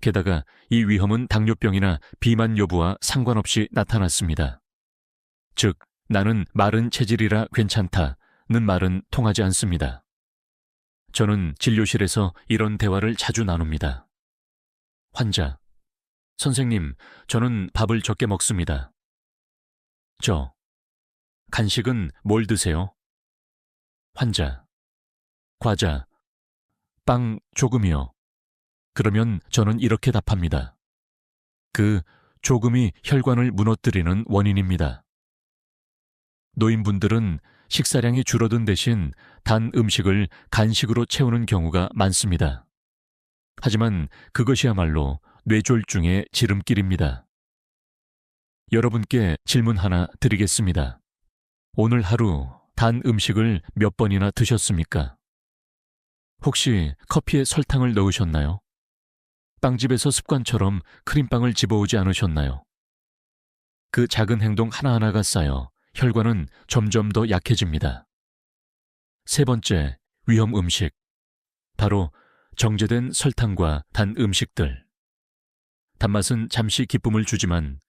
게다가 이 위험은 당뇨병이나 비만 여부와 상관없이 나타났습니다. 즉, 나는 마른 체질이라 괜찮다는 말은 통하지 않습니다. 저는 진료실에서 이런 대화를 자주 나눕니다. 환자, 선생님, 저는 밥을 적게 먹습니다. 간식은 뭘 드세요? 환자, 과자, 빵 조금이요. 그러면 저는 이렇게 답합니다. 그 조금이 혈관을 무너뜨리는 원인입니다. 노인분들은 식사량이 줄어든 대신 단 음식을 간식으로 채우는 경우가 많습니다. 하지만 그것이야말로 뇌졸중의 지름길입니다. 여러분께 질문 하나 드리겠습니다. 오늘 하루 단 음식을 몇 번이나 드셨습니까? 혹시 커피에 설탕을 넣으셨나요? 빵집에서 습관처럼 크림빵을 집어오지 않으셨나요? 그 작은 행동 하나하나가 쌓여 혈관은 점점 더 약해집니다. 세 번째, 위험 음식. 바로 정제된 설탕과 단 음식들. 단맛은 잠시 기쁨을 주지만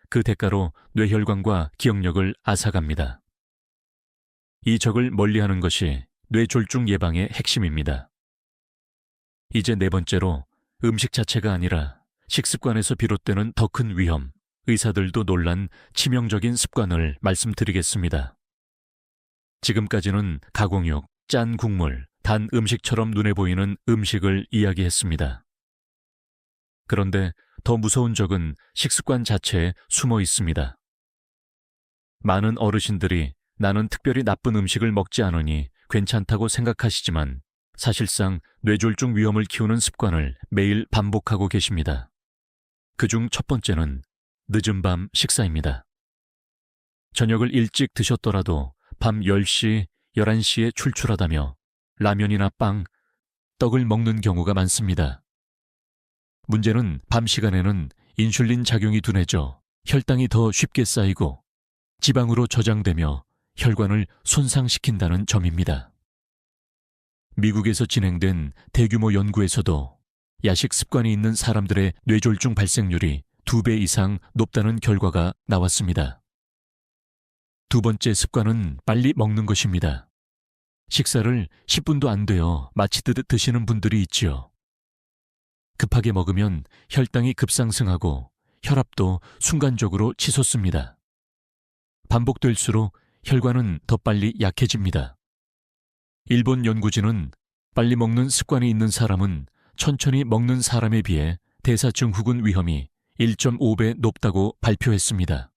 그 대가로 뇌혈관과 기억력을 앗아갑니다. 이 적을 멀리하는 것이 뇌졸중 예방의 핵심입니다. 이제 네 번째로 음식 자체가 아니라 식습관에서 비롯되는 더 큰 위험, 의사들도 놀란 치명적인 습관을 말씀드리겠습니다. 지금까지는 가공육, 짠 국물, 단 음식처럼 눈에 보이는 음식을 이야기했습니다. 그런데 더 무서운 적은 식습관 자체에 숨어 있습니다. 많은 어르신들이 나는 특별히 나쁜 음식을 먹지 않으니 괜찮다고 생각하시지만 사실상 뇌졸중 위험을 키우는 습관을 매일 반복하고 계십니다. 그중 첫 번째는 늦은 밤 식사입니다. 저녁을 일찍 드셨더라도 밤 10시, 11시에 출출하다며 라면이나 빵, 떡을 먹는 경우가 많습니다. 문제는 밤 시간에는 인슐린 작용이 둔해져 혈당이 더 쉽게 쌓이고 지방으로 저장되며 혈관을 손상시킨다는 점입니다. 미국에서 진행된 대규모 연구에서도 야식 습관이 있는 사람들의 뇌졸중 발생률이 2배 이상 높다는 결과가 나왔습니다. 두 번째 습관은 빨리 먹는 것입니다. 식사를 10분도 안 되어 마치듯 드시는 분들이 있지요. 급하게 먹으면 혈당이 급상승하고 혈압도 순간적으로 치솟습니다. 반복될수록 혈관은 더 빨리 약해집니다. 일본 연구진은 빨리 먹는 습관이 있는 사람은 천천히 먹는 사람에 비해 대사증후군 위험이 1.5배 높다고 발표했습니다.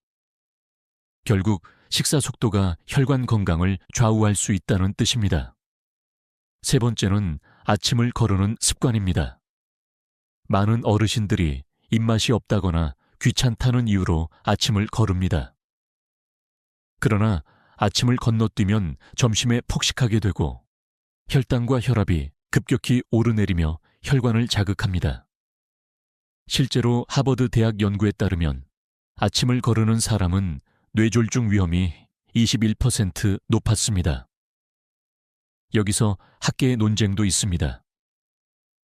결국 식사 속도가 혈관 건강을 좌우할 수 있다는 뜻입니다. 세 번째는 아침을 거르는 습관입니다. 많은 어르신들이 입맛이 없다거나 귀찮다는 이유로 아침을 거릅니다. 그러나 아침을 건너뛰면 점심에 폭식하게 되고 혈당과 혈압이 급격히 오르내리며 혈관을 자극합니다. 실제로 하버드 대학 연구에 따르면 아침을 거르는 사람은 뇌졸중 위험이 21% 높았습니다. 여기서 학계의 논쟁도 있습니다.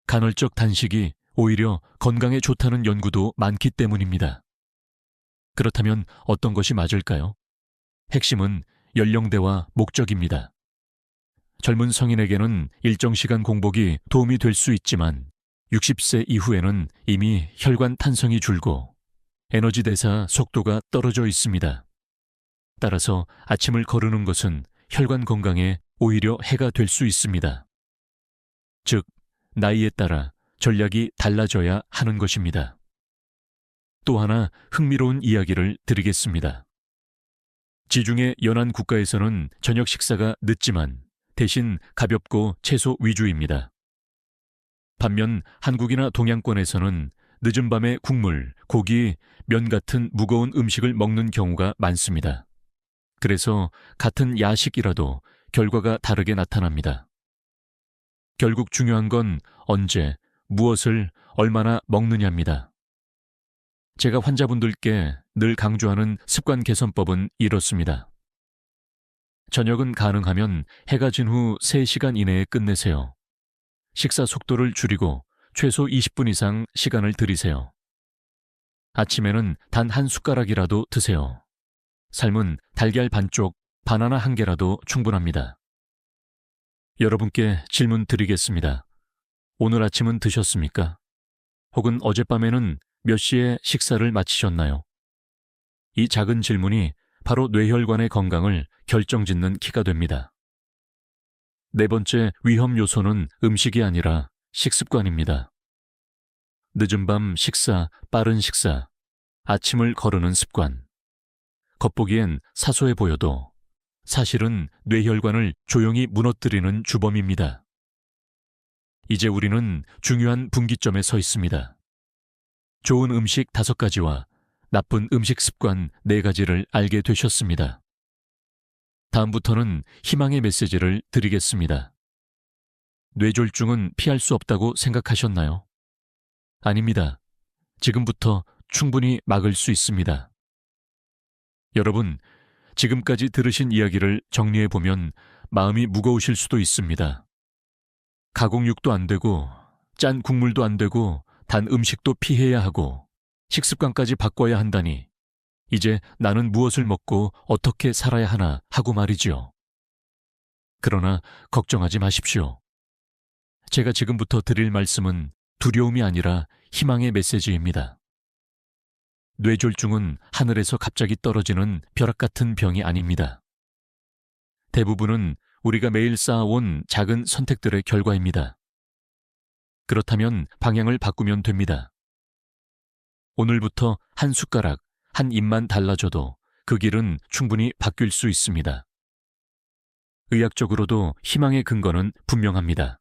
간헐적 단식이 오히려 건강에 좋다는 연구도 많기 때문입니다. 그렇다면 어떤 것이 맞을까요? 핵심은 연령대와 목적입니다. 젊은 성인에게는 일정 시간 공복이 도움이 될 수 있지만 60세 이후에는 이미 혈관 탄성이 줄고 에너지 대사 속도가 떨어져 있습니다. 따라서 아침을 거르는 것은 혈관 건강에 오히려 해가 될 수 있습니다. 즉, 나이에 따라 전략이 달라져야 하는 것입니다. 또 하나 흥미로운 이야기를 드리겠습니다. 지중해 연안 국가에서는 저녁 식사가 늦지만 대신 가볍고 채소 위주입니다. 반면 한국이나 동양권에서는 늦은 밤에 국물, 고기, 면 같은 무거운 음식을 먹는 경우가 많습니다. 그래서 같은 야식이라도 결과가 다르게 나타납니다. 결국 중요한 건 언제, 무엇을 얼마나 먹느냐입니다. 제가 환자분들께 늘 강조하는 습관 개선법은 이렇습니다. 저녁은 가능하면 해가 진 후 3시간 이내에 끝내세요. 식사 속도를 줄이고 최소 20분 이상 시간을 들이세요. 아침에는 단 한 숟가락이라도 드세요. 삶은 달걀 반쪽, 바나나 한 개라도 충분합니다. 여러분께 질문 드리겠습니다. 오늘 아침은 드셨습니까? 혹은 어젯밤에는 몇 시에 식사를 마치셨나요? 이 작은 질문이 바로 뇌혈관의 건강을 결정짓는 키가 됩니다. 네 번째 위험 요소는 음식이 아니라 식습관입니다. 늦은 밤 식사, 빠른 식사, 아침을 거르는 습관. 겉보기엔 사소해 보여도 사실은 뇌혈관을 조용히 무너뜨리는 주범입니다. 이제 우리는 중요한 분기점에 서 있습니다. 좋은 음식 5가지와 나쁜 음식 습관 4가지를 알게 되셨습니다. 다음부터는 희망의 메시지를 드리겠습니다. 뇌졸중은 피할 수 없다고 생각하셨나요? 아닙니다. 지금부터 충분히 막을 수 있습니다. 여러분, 지금까지 들으신 이야기를 정리해보면 마음이 무거우실 수도 있습니다. 가공육도 안 되고, 짠 국물도 안 되고, 단 음식도 피해야 하고, 식습관까지 바꿔야 한다니, 이제 나는 무엇을 먹고 어떻게 살아야 하나 하고 말이지요. 그러나 걱정하지 마십시오. 제가 지금부터 드릴 말씀은 두려움이 아니라 희망의 메시지입니다. 뇌졸중은 하늘에서 갑자기 떨어지는 벼락 같은 병이 아닙니다. 대부분은 우리가 매일 쌓아온 작은 선택들의 결과입니다. 그렇다면 방향을 바꾸면 됩니다. 오늘부터 한 숟가락, 한 입만 달라져도 그 길은 충분히 바뀔 수 있습니다. 의학적으로도 희망의 근거는 분명합니다.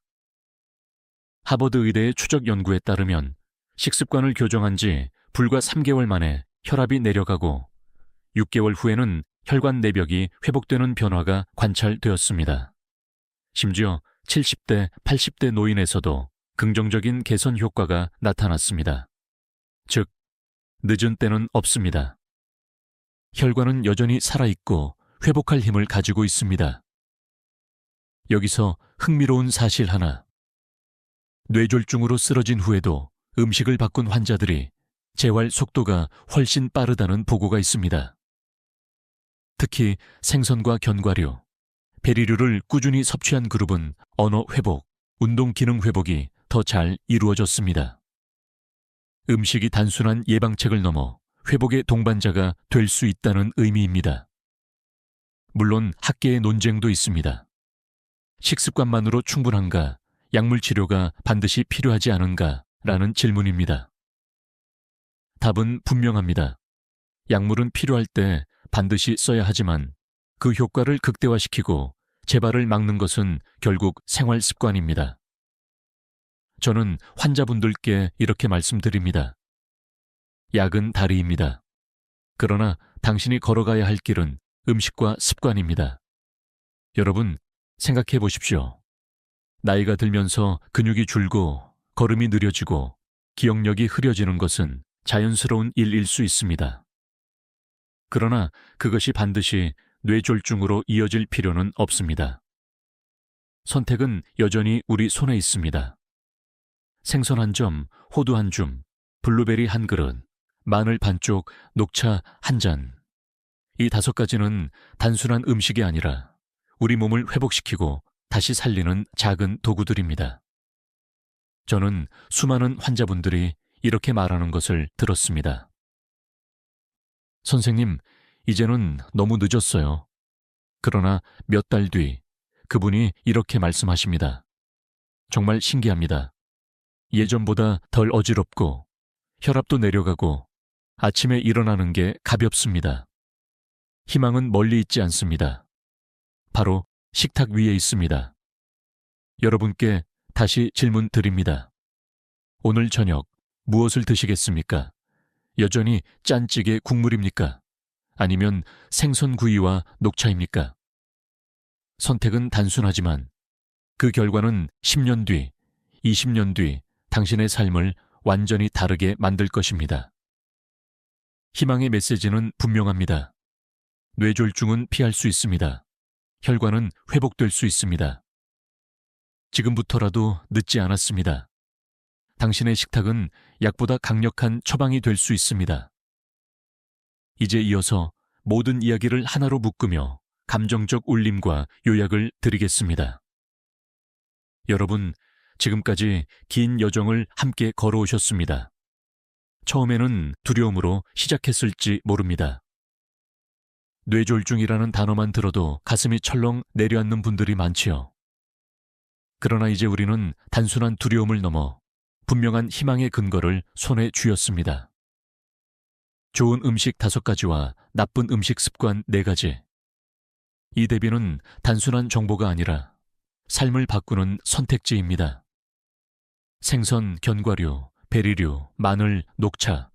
하버드 의대의 추적 연구에 따르면 식습관을 교정한 지 불과 3개월 만에 혈압이 내려가고 6개월 후에는 혈관 내벽이 회복되는 변화가 관찰되었습니다. 심지어 70대, 80대 노인에서도 긍정적인 개선 효과가 나타났습니다. 즉, 늦은 때는 없습니다. 혈관은 여전히 살아있고 회복할 힘을 가지고 있습니다. 여기서 흥미로운 사실 하나. 뇌졸중으로 쓰러진 후에도 음식을 바꾼 환자들이 재활 속도가 훨씬 빠르다는 보고가 있습니다. 특히 생선과 견과류, 베리류를 꾸준히 섭취한 그룹은 언어 회복, 운동 기능 회복이 더 잘 이루어졌습니다. 음식이 단순한 예방책을 넘어 회복의 동반자가 될 수 있다는 의미입니다. 물론 학계의 논쟁도 있습니다. 식습관만으로 충분한가, 약물 치료가 반드시 필요하지 않은가 라는 질문입니다. 답은 분명합니다. 약물은 필요할 때 반드시 써야 하지만 그 효과를 극대화시키고 재발을 막는 것은 결국 생활 습관입니다. 저는 환자분들께 이렇게 말씀드립니다. 약은 다리입니다. 그러나 당신이 걸어가야 할 길은 음식과 습관입니다. 여러분, 생각해 보십시오. 나이가 들면서 근육이 줄고 걸음이 느려지고 기억력이 흐려지는 것은 자연스러운 일일 수 있습니다. 그러나 그것이 반드시 뇌졸중으로 이어질 필요는 없습니다. 선택은 여전히 우리 손에 있습니다. 생선 한 점, 호두 한 줌, 블루베리 한 그릇, 마늘 반쪽, 녹차 한 잔. 이 5가지는 단순한 음식이 아니라 우리 몸을 회복시키고 다시 살리는 작은 도구들입니다. 저는 수많은 환자분들이 이렇게 말하는 것을 들었습니다. 선생님, 이제는 너무 늦었어요. 그러나 몇 달 뒤 그분이 이렇게 말씀하십니다. 정말 신기합니다. 예전보다 덜 어지럽고 혈압도 내려가고 아침에 일어나는 게 가볍습니다. 희망은 멀리 있지 않습니다. 바로 식탁 위에 있습니다. 여러분께 다시 질문 드립니다. 오늘 저녁 무엇을 드시겠습니까? 여전히 짠찌개 국물입니까? 아니면 생선구이와 녹차입니까? 선택은 단순하지만 그 결과는 10년 뒤, 20년 뒤 당신의 삶을 완전히 다르게 만들 것입니다. 희망의 메시지는 분명합니다. 뇌졸중은 피할 수 있습니다. 혈관은 회복될 수 있습니다. 지금부터라도 늦지 않았습니다. 당신의 식탁은 약보다 강력한 처방이 될 수 있습니다. 이제 이어서 모든 이야기를 하나로 묶으며 감정적 울림과 요약을 드리겠습니다. 여러분, 지금까지 긴 여정을 함께 걸어오셨습니다. 처음에는 두려움으로 시작했을지 모릅니다. 뇌졸중이라는 단어만 들어도 가슴이 철렁 내려앉는 분들이 많지요. 그러나 이제 우리는 단순한 두려움을 넘어 분명한 희망의 근거를 손에 쥐었습니다. 좋은 음식 5가지와 나쁜 음식 습관 4가지. 이 대비는 단순한 정보가 아니라 삶을 바꾸는 선택지입니다. 생선, 견과류, 베리류, 마늘, 녹차.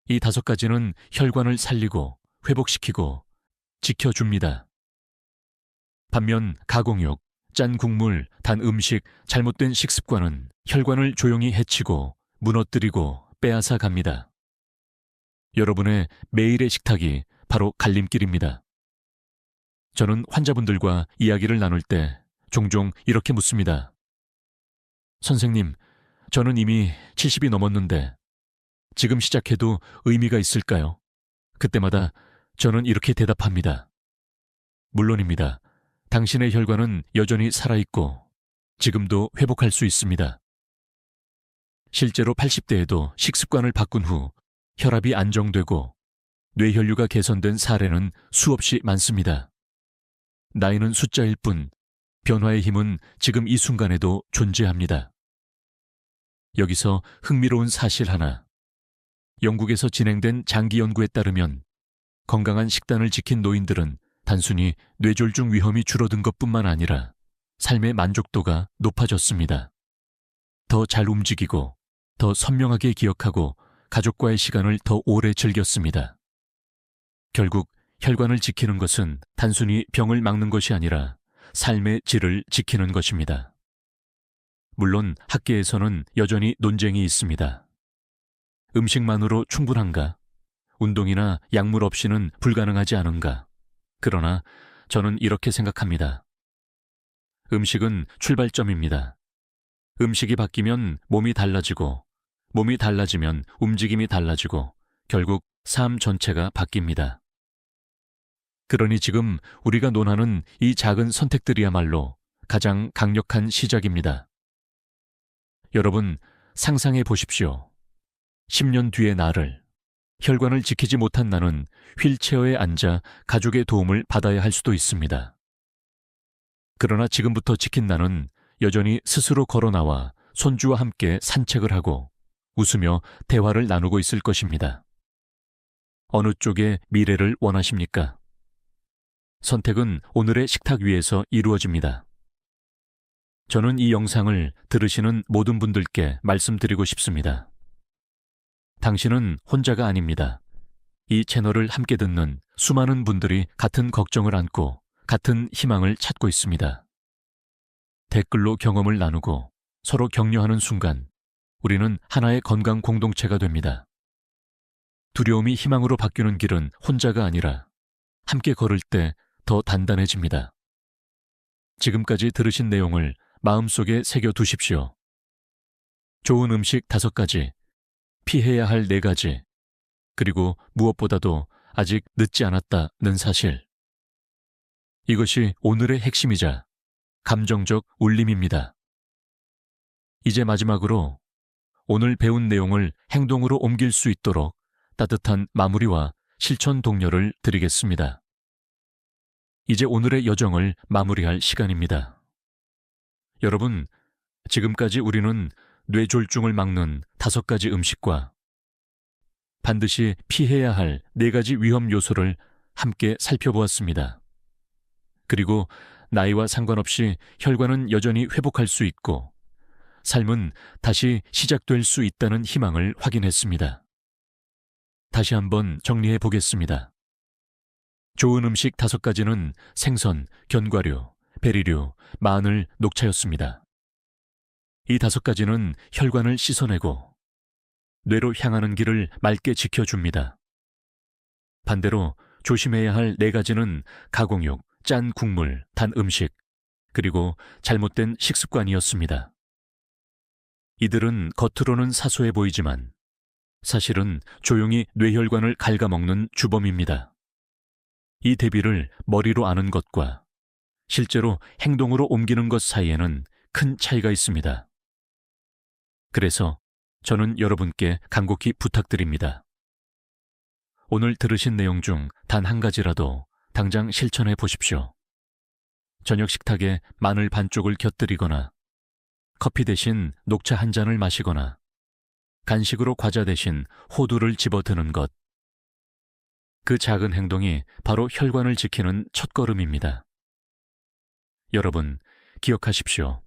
이 5가지는 혈관을 살리고 회복시키고 지켜줍니다. 반면 가공육, 짠 국물, 단 음식, 잘못된 식습관은 혈관을 조용히 해치고 무너뜨리고 빼앗아 갑니다. 여러분의 매일의 식탁이 바로 갈림길입니다. 저는 환자분들과 이야기를 나눌 때 종종 이렇게 묻습니다. 선생님, 저는 이미 70이 넘었는데 지금 시작해도 의미가 있을까요? 그때마다 저는 이렇게 대답합니다. 물론입니다. 당신의 혈관은 여전히 살아있고 지금도 회복할 수 있습니다. 실제로 80대에도 식습관을 바꾼 후 혈압이 안정되고 뇌혈류가 개선된 사례는 수없이 많습니다. 나이는 숫자일 뿐 변화의 힘은 지금 이 순간에도 존재합니다. 여기서 흥미로운 사실 하나. 영국에서 진행된 장기 연구에 따르면 건강한 식단을 지킨 노인들은 단순히 뇌졸중 위험이 줄어든 것뿐만 아니라 삶의 만족도가 높아졌습니다. 더 잘 움직이고 더 선명하게 기억하고 가족과의 시간을 더 오래 즐겼습니다. 결국 혈관을 지키는 것은 단순히 병을 막는 것이 아니라 삶의 질을 지키는 것입니다. 물론 학계에서는 여전히 논쟁이 있습니다. 음식만으로 충분한가? 운동이나 약물 없이는 불가능하지 않은가? 그러나 저는 이렇게 생각합니다. 음식은 출발점입니다. 음식이 바뀌면 몸이 달라지고, 몸이 달라지면 움직임이 달라지고, 결국 삶 전체가 바뀝니다. 그러니 지금 우리가 논하는 이 작은 선택들이야말로 가장 강력한 시작입니다. 여러분, 상상해 보십시오. 10년 뒤의 나를, 혈관을 지키지 못한 나는 휠체어에 앉아 가족의 도움을 받아야 할 수도 있습니다. 그러나 지금부터 지킨 나는 여전히 스스로 걸어 나와 손주와 함께 산책을 하고 웃으며 대화를 나누고 있을 것입니다. 어느 쪽의 미래를 원하십니까? 선택은 오늘의 식탁 위에서 이루어집니다. 저는 이 영상을 들으시는 모든 분들께 말씀드리고 싶습니다. 당신은 혼자가 아닙니다. 이 채널을 함께 듣는 수많은 분들이 같은 걱정을 안고 같은 희망을 찾고 있습니다. 댓글로 경험을 나누고 서로 격려하는 순간 우리는 하나의 건강 공동체가 됩니다. 두려움이 희망으로 바뀌는 길은 혼자가 아니라 함께 걸을 때 더 단단해집니다. 지금까지 들으신 내용을 마음속에 새겨두십시오. 좋은 음식 5가지, 피해야 할 4가지, 그리고 무엇보다도 아직 늦지 않았다는 사실. 이것이 오늘의 핵심이자 감정적 울림입니다. 이제 마지막으로 오늘 배운 내용을 행동으로 옮길 수 있도록 따뜻한 마무리와 실천 독려를 드리겠습니다. 이제 오늘의 여정을 마무리할 시간입니다. 여러분, 지금까지 우리는 뇌졸중을 막는 5가지 음식과 반드시 피해야 할 4가지 위험 요소를 함께 살펴보았습니다. 그리고 나이와 상관없이 혈관은 여전히 회복할 수 있고 삶은 다시 시작될 수 있다는 희망을 확인했습니다. 다시 한번 정리해 보겠습니다. 좋은 음식 5가지는 생선, 견과류, 베리류, 마늘, 녹차였습니다. 이 5가지는 혈관을 씻어내고 뇌로 향하는 길을 맑게 지켜줍니다. 반대로 조심해야 할 4가지는 가공육, 짠 국물, 단 음식, 그리고 잘못된 식습관이었습니다. 이들은 겉으로는 사소해 보이지만 사실은 조용히 뇌혈관을 갉아먹는 주범입니다. 이 대비를 머리로 아는 것과 실제로 행동으로 옮기는 것 사이에는 큰 차이가 있습니다. 그래서 저는 여러분께 간곡히 부탁드립니다. 오늘 들으신 내용 중 단 1가지라도 당장 실천해 보십시오. 저녁 식탁에 마늘 반쪽을 곁들이거나 커피 대신 녹차 한 잔을 마시거나 간식으로 과자 대신 호두를 집어드는 것. 그 작은 행동이 바로 혈관을 지키는 첫걸음입니다. 여러분, 기억하십시오.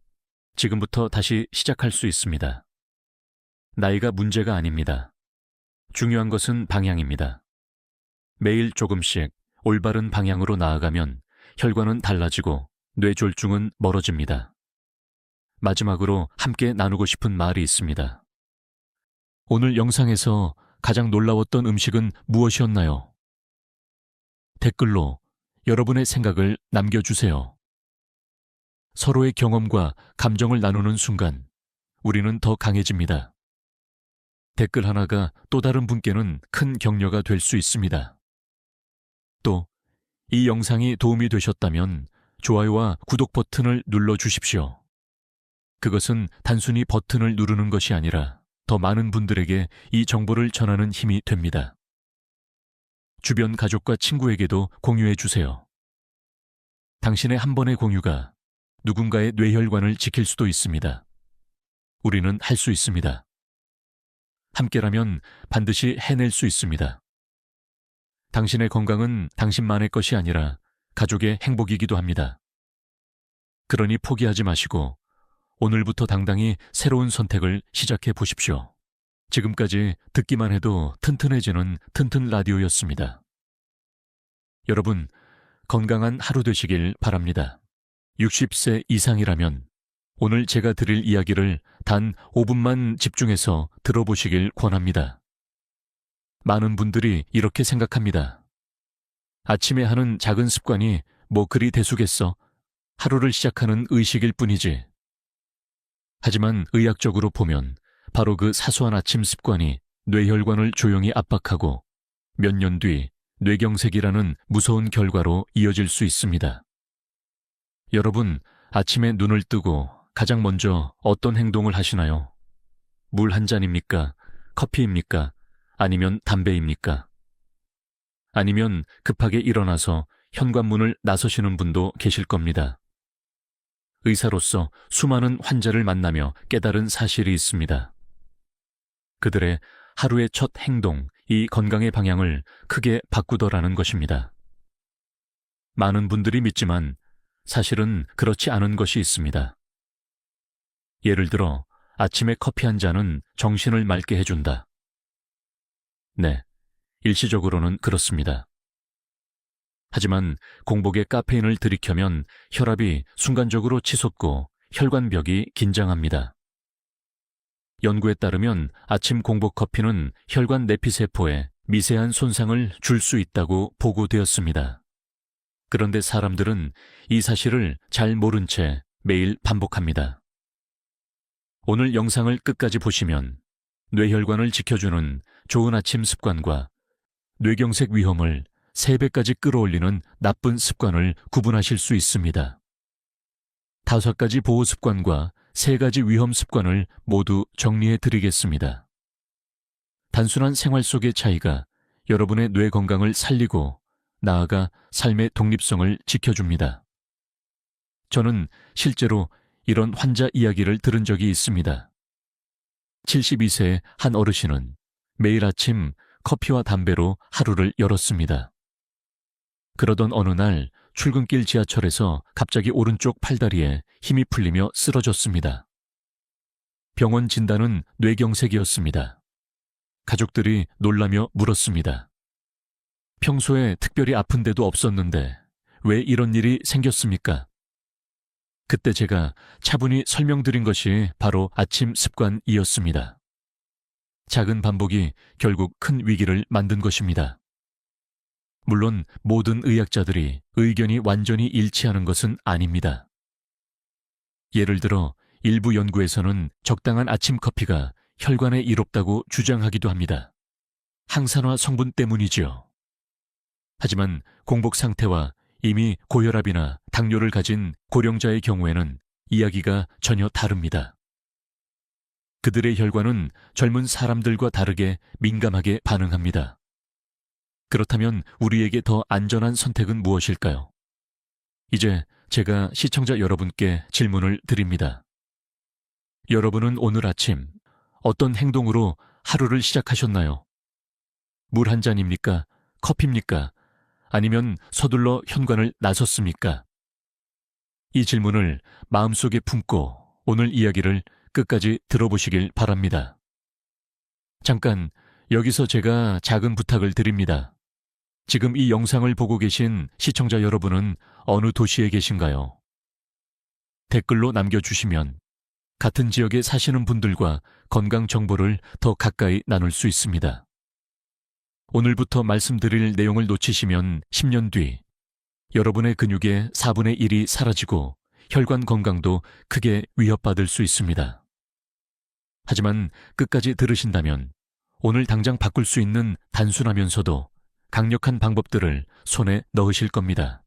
지금부터 다시 시작할 수 있습니다. 나이가 문제가 아닙니다. 중요한 것은 방향입니다. 매일 조금씩 올바른 방향으로 나아가면 혈관은 달라지고 뇌졸중은 멀어집니다. 마지막으로 함께 나누고 싶은 말이 있습니다. 오늘 영상에서 가장 놀라웠던 음식은 무엇이었나요? 댓글로 여러분의 생각을 남겨주세요. 서로의 경험과 감정을 나누는 순간 우리는 더 강해집니다. 댓글 하나가 또 다른 분께는 큰 격려가 될 수 있습니다. 또 이 영상이 도움이 되셨다면 좋아요와 구독 버튼을 눌러주십시오. 그것은 단순히 버튼을 누르는 것이 아니라 더 많은 분들에게 이 정보를 전하는 힘이 됩니다. 주변 가족과 친구에게도 공유해 주세요. 당신의 한 번의 공유가 누군가의 뇌혈관을 지킬 수도 있습니다. 우리는 할 수 있습니다. 함께라면 반드시 해낼 수 있습니다. 당신의 건강은 당신만의 것이 아니라 가족의 행복이기도 합니다. 그러니 포기하지 마시고 오늘부터 당당히 새로운 선택을 시작해 보십시오. 지금까지 듣기만 해도 튼튼해지는 튼튼 라디오였습니다. 여러분, 건강한 하루 되시길 바랍니다. 60세 이상이라면 오늘 제가 드릴 이야기를 단 5분만 집중해서 들어보시길 권합니다. 많은 분들이 이렇게 생각합니다. 아침에 하는 작은 습관이 뭐 그리 대수겠어? 하루를 시작하는 의식일 뿐이지. 하지만 의학적으로 보면 바로 그 사소한 아침 습관이 뇌혈관을 조용히 압박하고 몇 년 뒤 뇌경색이라는 무서운 결과로 이어질 수 있습니다. 여러분, 아침에 눈을 뜨고 가장 먼저 어떤 행동을 하시나요? 물 한 잔입니까? 커피입니까? 아니면 담배입니까? 아니면 급하게 일어나서 현관문을 나서시는 분도 계실 겁니다. 의사로서 수많은 환자를 만나며 깨달은 사실이 있습니다. 그들의 하루의 첫 행동, 이 건강의 방향을 크게 바꾸더라는 것입니다. 많은 분들이 믿지만 사실은 그렇지 않은 것이 있습니다. 예를 들어 아침에 커피 한 잔은 정신을 맑게 해준다. 네, 일시적으로는 그렇습니다. 하지만 공복에 카페인을 들이켜면 혈압이 순간적으로 치솟고 혈관벽이 긴장합니다. 연구에 따르면 아침 공복 커피는 혈관 내피세포에 미세한 손상을 줄 수 있다고 보고되었습니다. 그런데 사람들은 이 사실을 잘 모른 채 매일 반복합니다. 오늘 영상을 끝까지 보시면 뇌혈관을 지켜주는 좋은 아침 습관과 뇌경색 위험을 3배까지 끌어올리는 나쁜 습관을 구분하실 수 있습니다. 5가지 보호 습관과 3가지 위험 습관을 모두 정리해 드리겠습니다. 단순한 생활 속의 차이가 여러분의 뇌 건강을 살리고 나아가 삶의 독립성을 지켜줍니다. 저는 실제로 이런 환자 이야기를 들은 적이 있습니다. 72세의 한 어르신은 매일 아침 커피와 담배로 하루를 열었습니다. 그러던 어느 날 출근길 지하철에서 갑자기 오른쪽 팔다리에 힘이 풀리며 쓰러졌습니다. 병원 진단은 뇌경색이었습니다. 가족들이 놀라며 물었습니다. 평소에 특별히 아픈 데도 없었는데 왜 이런 일이 생겼습니까? 그때 제가 차분히 설명드린 것이 바로 아침 습관이었습니다. 작은 반복이 결국 큰 위기를 만든 것입니다. 물론 모든 의학자들이 의견이 완전히 일치하는 것은 아닙니다. 예를 들어 일부 연구에서는 적당한 아침 커피가 혈관에 이롭다고 주장하기도 합니다. 항산화 성분 때문이지요. 하지만 공복 상태와 이미 고혈압이나 당뇨를 가진 고령자의 경우에는 이야기가 전혀 다릅니다. 그들의 혈관은 젊은 사람들과 다르게 민감하게 반응합니다. 그렇다면 우리에게 더 안전한 선택은 무엇일까요? 이제 제가 시청자 여러분께 질문을 드립니다. 여러분은 오늘 아침 어떤 행동으로 하루를 시작하셨나요? 물 한 잔입니까? 커피입니까? 아니면 서둘러 현관을 나섰습니까? 이 질문을 마음속에 품고 오늘 이야기를 끝까지 들어보시길 바랍니다. 잠깐 여기서 제가 작은 부탁을 드립니다. 지금 이 영상을 보고 계신 시청자 여러분은 어느 도시에 계신가요? 댓글로 남겨주시면 같은 지역에 사시는 분들과 건강 정보를 더 가까이 나눌 수 있습니다. 오늘부터 말씀드릴 내용을 놓치시면 10년 뒤 여러분의 근육의 4분의 1이 사라지고 혈관 건강도 크게 위협받을 수 있습니다. 하지만 끝까지 들으신다면 오늘 당장 바꿀 수 있는 단순하면서도 강력한 방법들을 손에 넣으실 겁니다.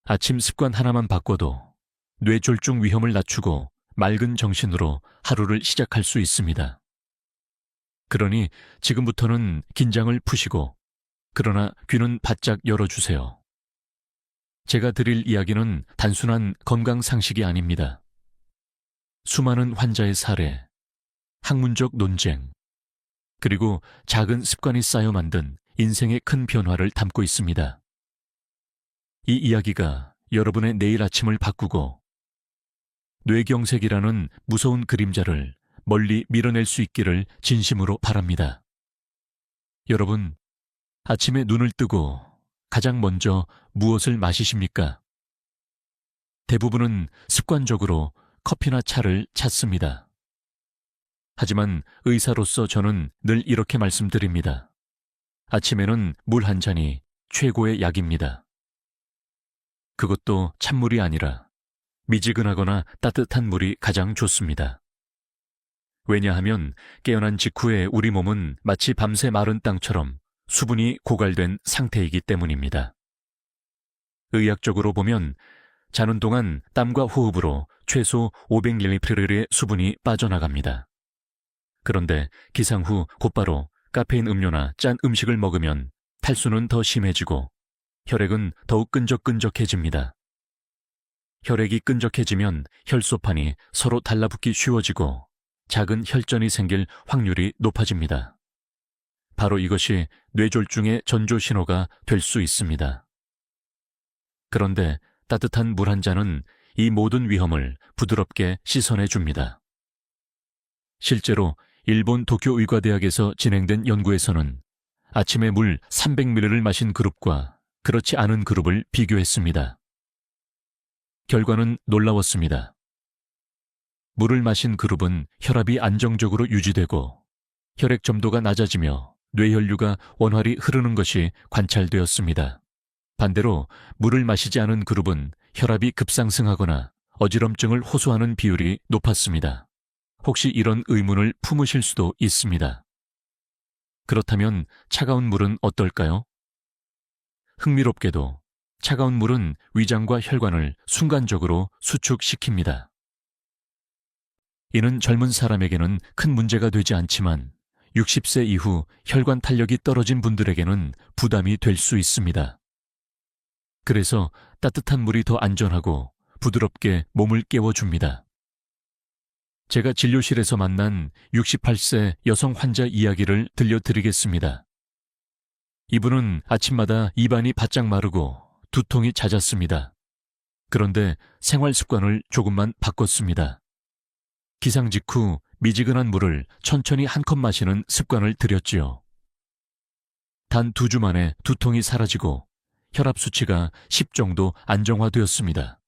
아침 습관 하나만 바꿔도 뇌졸중 위험을 낮추고 맑은 정신으로 하루를 시작할 수 있습니다. 그러니 지금부터는 긴장을 푸시고 그러나 귀는 바짝 열어주세요. 제가 드릴 이야기는 단순한 건강 상식이 아닙니다. 수많은 환자의 사례, 학문적 논쟁, 그리고 작은 습관이 쌓여 만든 인생의 큰 변화를 담고 있습니다. 이 이야기가 여러분의 내일 아침을 바꾸고 뇌경색이라는 무서운 그림자를 멀리 밀어낼 수 있기를 진심으로 바랍니다. 여러분, 아침에 눈을 뜨고 가장 먼저 무엇을 마시십니까? 대부분은 습관적으로 커피나 차를 찾습니다. 하지만 의사로서 저는 늘 이렇게 말씀드립니다. 아침에는 물 한 잔이 최고의 약입니다. 그것도 찬물이 아니라 미지근하거나 따뜻한 물이 가장 좋습니다. 왜냐하면 깨어난 직후에 우리 몸은 마치 밤새 마른 땅처럼 수분이 고갈된 상태이기 때문입니다. 의학적으로 보면 자는 동안 땀과 호흡으로 최소 500ml의 수분이 빠져나갑니다. 그런데 기상 후 곧바로 카페인 음료나 짠 음식을 먹으면 탈수는 더 심해지고 혈액은 더욱 끈적끈적해집니다. 혈액이 끈적해지면 혈소판이 서로 달라붙기 쉬워지고 작은 혈전이 생길 확률이 높아집니다. 바로 이것이 뇌졸중의 전조 신호가 될 수 있습니다. 그런데 따뜻한 물 한 잔은 이 모든 위험을 부드럽게 씻어내 줍니다. 실제로 일본 도쿄 의과대학에서 진행된 연구에서는 아침에 물 300ml를 마신 그룹과 그렇지 않은 그룹을 비교했습니다. 결과는 놀라웠습니다. 물을 마신 그룹은 혈압이 안정적으로 유지되고 혈액 점도가 낮아지며 뇌혈류가 원활히 흐르는 것이 관찰되었습니다. 반대로 물을 마시지 않은 그룹은 혈압이 급상승하거나 어지럼증을 호소하는 비율이 높았습니다. 혹시 이런 의문을 품으실 수도 있습니다. 그렇다면 차가운 물은 어떨까요? 흥미롭게도 차가운 물은 위장과 혈관을 순간적으로 수축시킵니다. 이는 젊은 사람에게는 큰 문제가 되지 않지만 60세 이후 혈관 탄력이 떨어진 분들에게는 부담이 될 수 있습니다. 그래서 따뜻한 물이 더 안전하고 부드럽게 몸을 깨워줍니다. 제가 진료실에서 만난 68세 여성 환자 이야기를 들려드리겠습니다. 이분은 아침마다 입안이 바짝 마르고 두통이 잦았습니다. 그런데 생활 습관을 조금만 바꿨습니다. 기상 직후 미지근한 물을 천천히 한 컵 마시는 습관을 들였지요. 단 2주 만에 두통이 사라지고 혈압 수치가 10 정도 안정화되었습니다.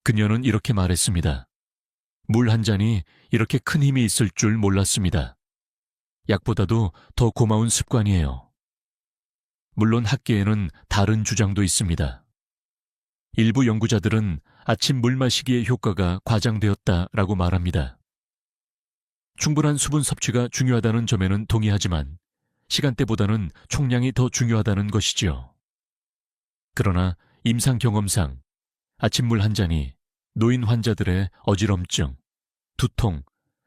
그녀는 이렇게 말했습니다. 물 한 잔이 이렇게 큰 힘이 있을 줄 몰랐습니다. 약보다도 더 고마운 습관이에요. 물론 학계에는 다른 주장도 있습니다. 일부 연구자들은 아침 물 마시기의 효과가 과장되었다라고 말합니다. 충분한 수분 섭취가 중요하다는 점에는 동의하지만 시간대보다는 총량이 더 중요하다는 것이지요. 그러나 임상 경험상 아침물 한 잔이 노인 환자들의 어지럼증, 두통,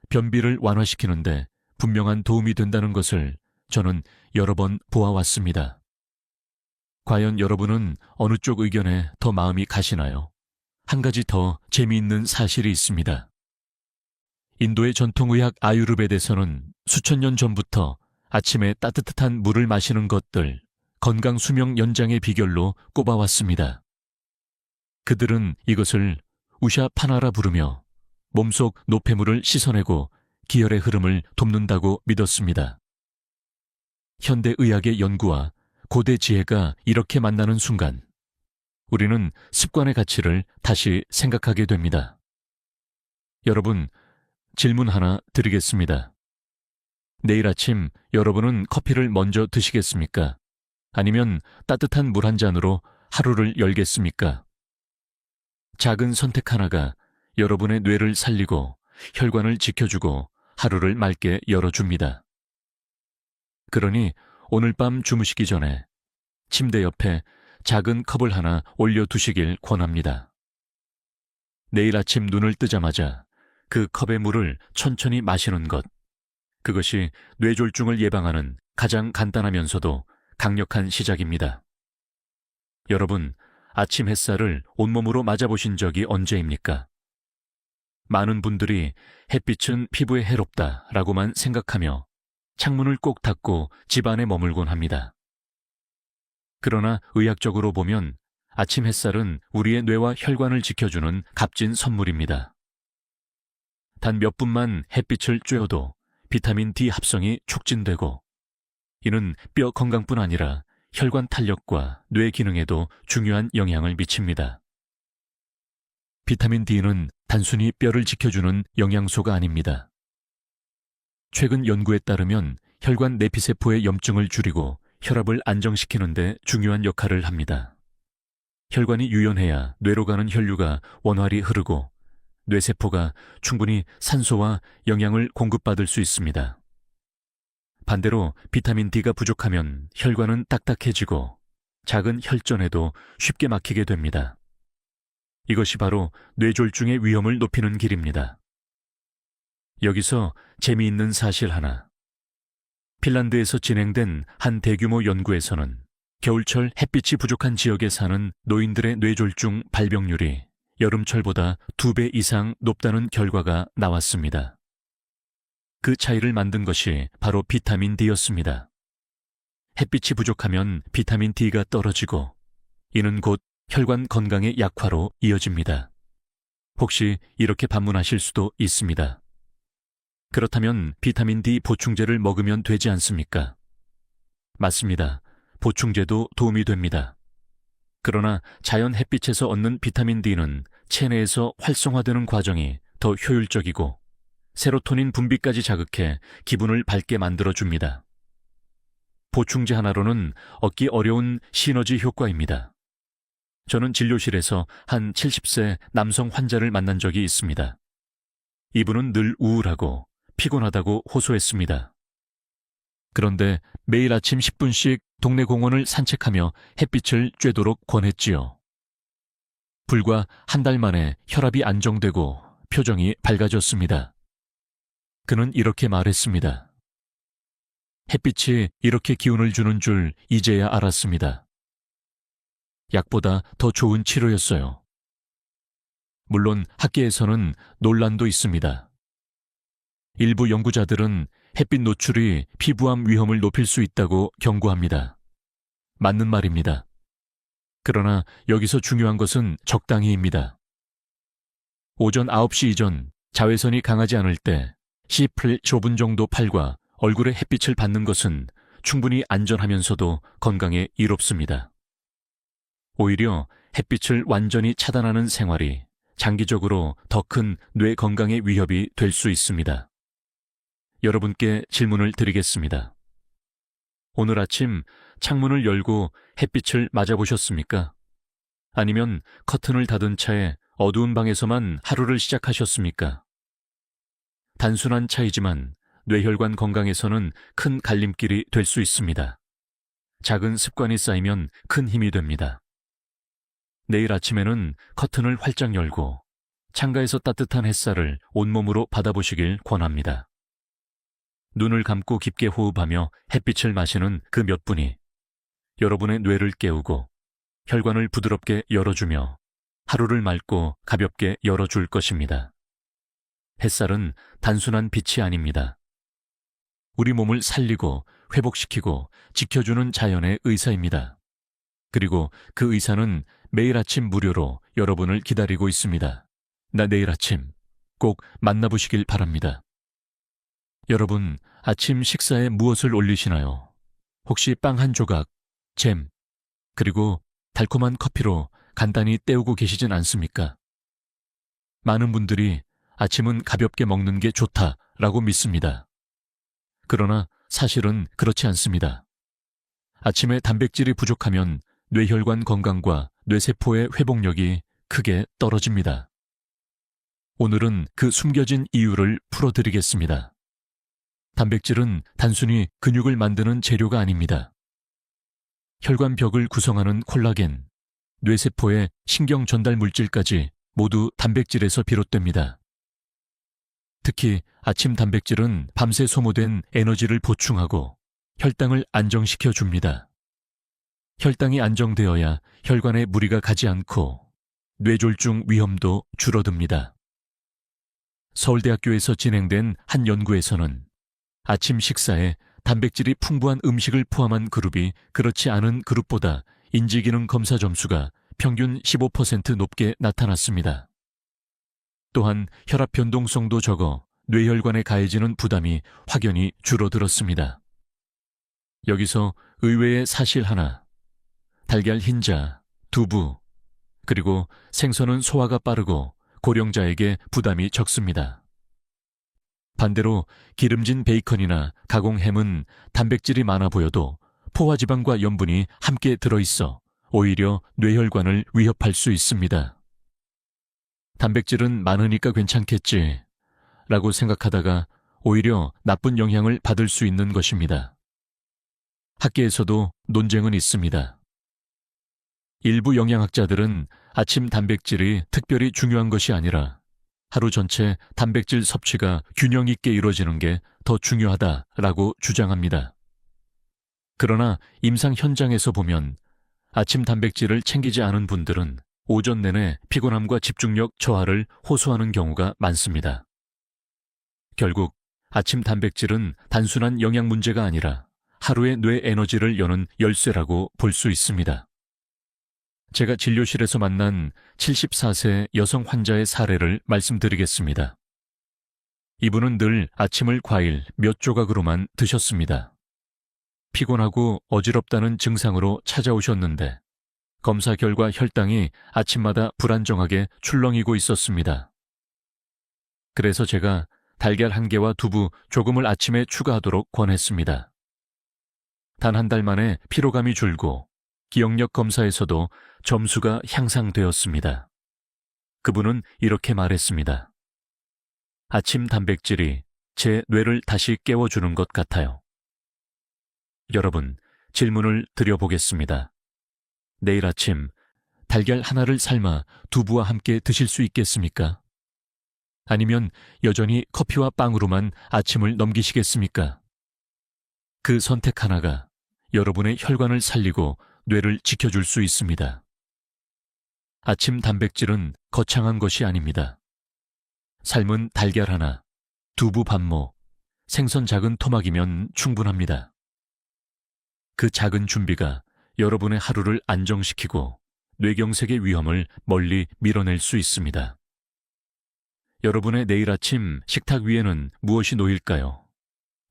변비를 완화시키는데 분명한 도움이 된다는 것을 저는 여러 번 보아왔습니다. 과연 여러분은 어느 쪽 의견에 더 마음이 가시나요? 한 가지 더 재미있는 사실이 있습니다. 인도의 전통의학 아유르베드에서는 수천 년 전부터 아침에 따뜻한 물을 마시는 것들, 건강 수명 연장의 비결로 꼽아왔습니다. 그들은 이것을 우샤 파나라 부르며 몸속 노폐물을 씻어내고 기혈의 흐름을 돕는다고 믿었습니다. 현대 의학의 연구와 고대 지혜가 이렇게 만나는 순간 우리는 습관의 가치를 다시 생각하게 됩니다. 여러분, 질문 하나 드리겠습니다. 내일 아침 여러분은 커피를 먼저 드시겠습니까? 아니면 따뜻한 물 한 잔으로 하루를 열겠습니까? 작은 선택 하나가 여러분의 뇌를 살리고 혈관을 지켜주고 하루를 맑게 열어줍니다. 그러니 오늘 밤 주무시기 전에 침대 옆에 작은 컵을 하나 올려두시길 권합니다. 내일 아침 눈을 뜨자마자 그 컵의 물을 천천히 마시는 것, 그것이 뇌졸중을 예방하는 가장 간단하면서도 강력한 시작입니다. 여러분, 아침 햇살을 온몸으로 맞아보신 적이 언제입니까? 많은 분들이 햇빛은 피부에 해롭다라고만 생각하며 창문을 꼭 닫고 집 안에 머물곤 합니다. 그러나 의학적으로 보면 아침 햇살은 우리의 뇌와 혈관을 지켜주는 값진 선물입니다. 단 몇 분만 햇빛을 쬐어도 비타민 D 합성이 촉진되고 이는 뼈 건강뿐 아니라 혈관 탄력과 뇌 기능에도 중요한 영향을 미칩니다. 비타민 D는 단순히 뼈를 지켜주는 영양소가 아닙니다. 최근 연구에 따르면 혈관 내피세포의 염증을 줄이고 혈압을 안정시키는 데 중요한 역할을 합니다. 혈관이 유연해야 뇌로 가는 혈류가 원활히 흐르고 뇌세포가 충분히 산소와 영양을 공급받을 수 있습니다. 반대로 비타민 D가 부족하면 혈관은 딱딱해지고 작은 혈전에도 쉽게 막히게 됩니다. 이것이 바로 뇌졸중의 위험을 높이는 길입니다. 여기서 재미있는 사실 하나. 핀란드에서 진행된 한 대규모 연구에서는 겨울철 햇빛이 부족한 지역에 사는 노인들의 뇌졸중 발병률이 여름철보다 2배 이상 높다는 결과가 나왔습니다. 그 차이를 만든 것이 바로 비타민 D였습니다. 햇빛이 부족하면 비타민 D가 떨어지고 이는 곧 혈관 건강의 약화로 이어집니다. 혹시 이렇게 반문하실 수도 있습니다. 그렇다면 비타민 D 보충제를 먹으면 되지 않습니까? 맞습니다. 보충제도 도움이 됩니다. 그러나 자연 햇빛에서 얻는 비타민 D는 체내에서 활성화되는 과정이 더 효율적이고 세로토닌 분비까지 자극해 기분을 밝게 만들어줍니다. 보충제 하나로는 얻기 어려운 시너지 효과입니다. 저는 진료실에서 한 70세 남성 환자를 만난 적이 있습니다. 이분은 늘 우울하고 피곤하다고 호소했습니다. 그런데 매일 아침 10분씩 동네 공원을 산책하며 햇빛을 쬐도록 권했지요. 불과 한 달 만에 혈압이 안정되고 표정이 밝아졌습니다. 그는 이렇게 말했습니다. 햇빛이 이렇게 기운을 주는 줄 이제야 알았습니다. 약보다 더 좋은 치료였어요. 물론 학계에서는 논란도 있습니다. 일부 연구자들은 햇빛 노출이 피부암 위험을 높일 수 있다고 경고합니다. 맞는 말입니다. 그러나 여기서 중요한 것은 적당히입니다. 오전 9시 이전 자외선이 강하지 않을 때 C플 좁은 정도 팔과 얼굴에 햇빛을 받는 것은 충분히 안전하면서도 건강에 이롭습니다. 오히려 햇빛을 완전히 차단하는 생활이 장기적으로 더 큰 뇌 건강에 위협이 될 수 있습니다. 여러분께 질문을 드리겠습니다. 오늘 아침 창문을 열고 햇빛을 맞아보셨습니까? 아니면 커튼을 닫은 채 어두운 방에서만 하루를 시작하셨습니까? 단순한 차이지만 뇌혈관 건강에서는 큰 갈림길이 될 수 있습니다. 작은 습관이 쌓이면 큰 힘이 됩니다. 내일 아침에는 커튼을 활짝 열고 창가에서 따뜻한 햇살을 온몸으로 받아보시길 권합니다. 눈을 감고 깊게 호흡하며 햇빛을 마시는 그 몇 분이 여러분의 뇌를 깨우고 혈관을 부드럽게 열어주며 하루를 맑고 가볍게 열어줄 것입니다. 햇살은 단순한 빛이 아닙니다. 우리 몸을 살리고 회복시키고 지켜주는 자연의 의사입니다. 그리고 그 의사는 매일 아침 무료로 여러분을 기다리고 있습니다. 나 내일 아침 꼭 만나보시길 바랍니다. 여러분, 아침 식사에 무엇을 올리시나요? 혹시 빵 한 조각, 잼, 그리고 달콤한 커피로 간단히 때우고 계시진 않습니까? 많은 분들이 아침은 가볍게 먹는 게 좋다라고 믿습니다. 그러나 사실은 그렇지 않습니다. 아침에 단백질이 부족하면 뇌혈관 건강과 뇌세포의 회복력이 크게 떨어집니다. 오늘은 그 숨겨진 이유를 풀어드리겠습니다. 단백질은 단순히 근육을 만드는 재료가 아닙니다. 혈관벽을 구성하는 콜라겐, 뇌세포의 신경 전달 물질까지 모두 단백질에서 비롯됩니다. 특히 아침 단백질은 밤새 소모된 에너지를 보충하고 혈당을 안정시켜 줍니다. 혈당이 안정되어야 혈관에 무리가 가지 않고 뇌졸중 위험도 줄어듭니다. 서울대학교에서 진행된 한 연구에서는 아침 식사에 단백질이 풍부한 음식을 포함한 그룹이 그렇지 않은 그룹보다 인지기능 검사 점수가 평균 15% 높게 나타났습니다. 또한 혈압 변동성도 적어 뇌혈관에 가해지는 부담이 확연히 줄어들었습니다. 여기서 의외의 사실 하나, 달걀 흰자, 두부, 그리고 생선은 소화가 빠르고 고령자에게 부담이 적습니다. 반대로 기름진 베이컨이나 가공햄은 단백질이 많아 보여도 포화지방과 염분이 함께 들어있어 오히려 뇌혈관을 위협할 수 있습니다. 단백질은 많으니까 괜찮겠지 라고 생각하다가 오히려 나쁜 영향을 받을 수 있는 것입니다. 학계에서도 논쟁은 있습니다. 일부 영양학자들은 아침 단백질이 특별히 중요한 것이 아니라 하루 전체 단백질 섭취가 균형 있게 이루어지는 게 더 중요하다라고 주장합니다. 그러나 임상 현장에서 보면 아침 단백질을 챙기지 않은 분들은 오전 내내 피곤함과 집중력 저하를 호소하는 경우가 많습니다. 결국 아침 단백질은 단순한 영양 문제가 아니라 하루의 뇌 에너지를 여는 열쇠라고 볼 수 있습니다. 제가 진료실에서 만난 74세 여성 환자의 사례를 말씀드리겠습니다. 이분은 늘 아침을 과일 몇 조각으로만 드셨습니다. 피곤하고 어지럽다는 증상으로 찾아오셨는데 검사 결과 혈당이 아침마다 불안정하게 출렁이고 있었습니다. 그래서 제가 달걀 1개와 두부 조금을 아침에 추가하도록 권했습니다. 단 한 달 만에 피로감이 줄고 기억력 검사에서도 점수가 향상되었습니다. 그분은 이렇게 말했습니다. 아침 단백질이 제 뇌를 다시 깨워주는 것 같아요. 여러분, 질문을 드려보겠습니다. 내일 아침 달걀 하나를 삶아 두부와 함께 드실 수 있겠습니까? 아니면 여전히 커피와 빵으로만 아침을 넘기시겠습니까? 그 선택 하나가 여러분의 혈관을 살리고 뇌를 지켜줄 수 있습니다. 아침 단백질은 거창한 것이 아닙니다. 삶은 달걀 하나, 두부 반모, 생선 작은 토막이면 충분합니다. 그 작은 준비가 여러분의 하루를 안정시키고 뇌경색의 위험을 멀리 밀어낼 수 있습니다. 여러분의 내일 아침 식탁 위에는 무엇이 놓일까요?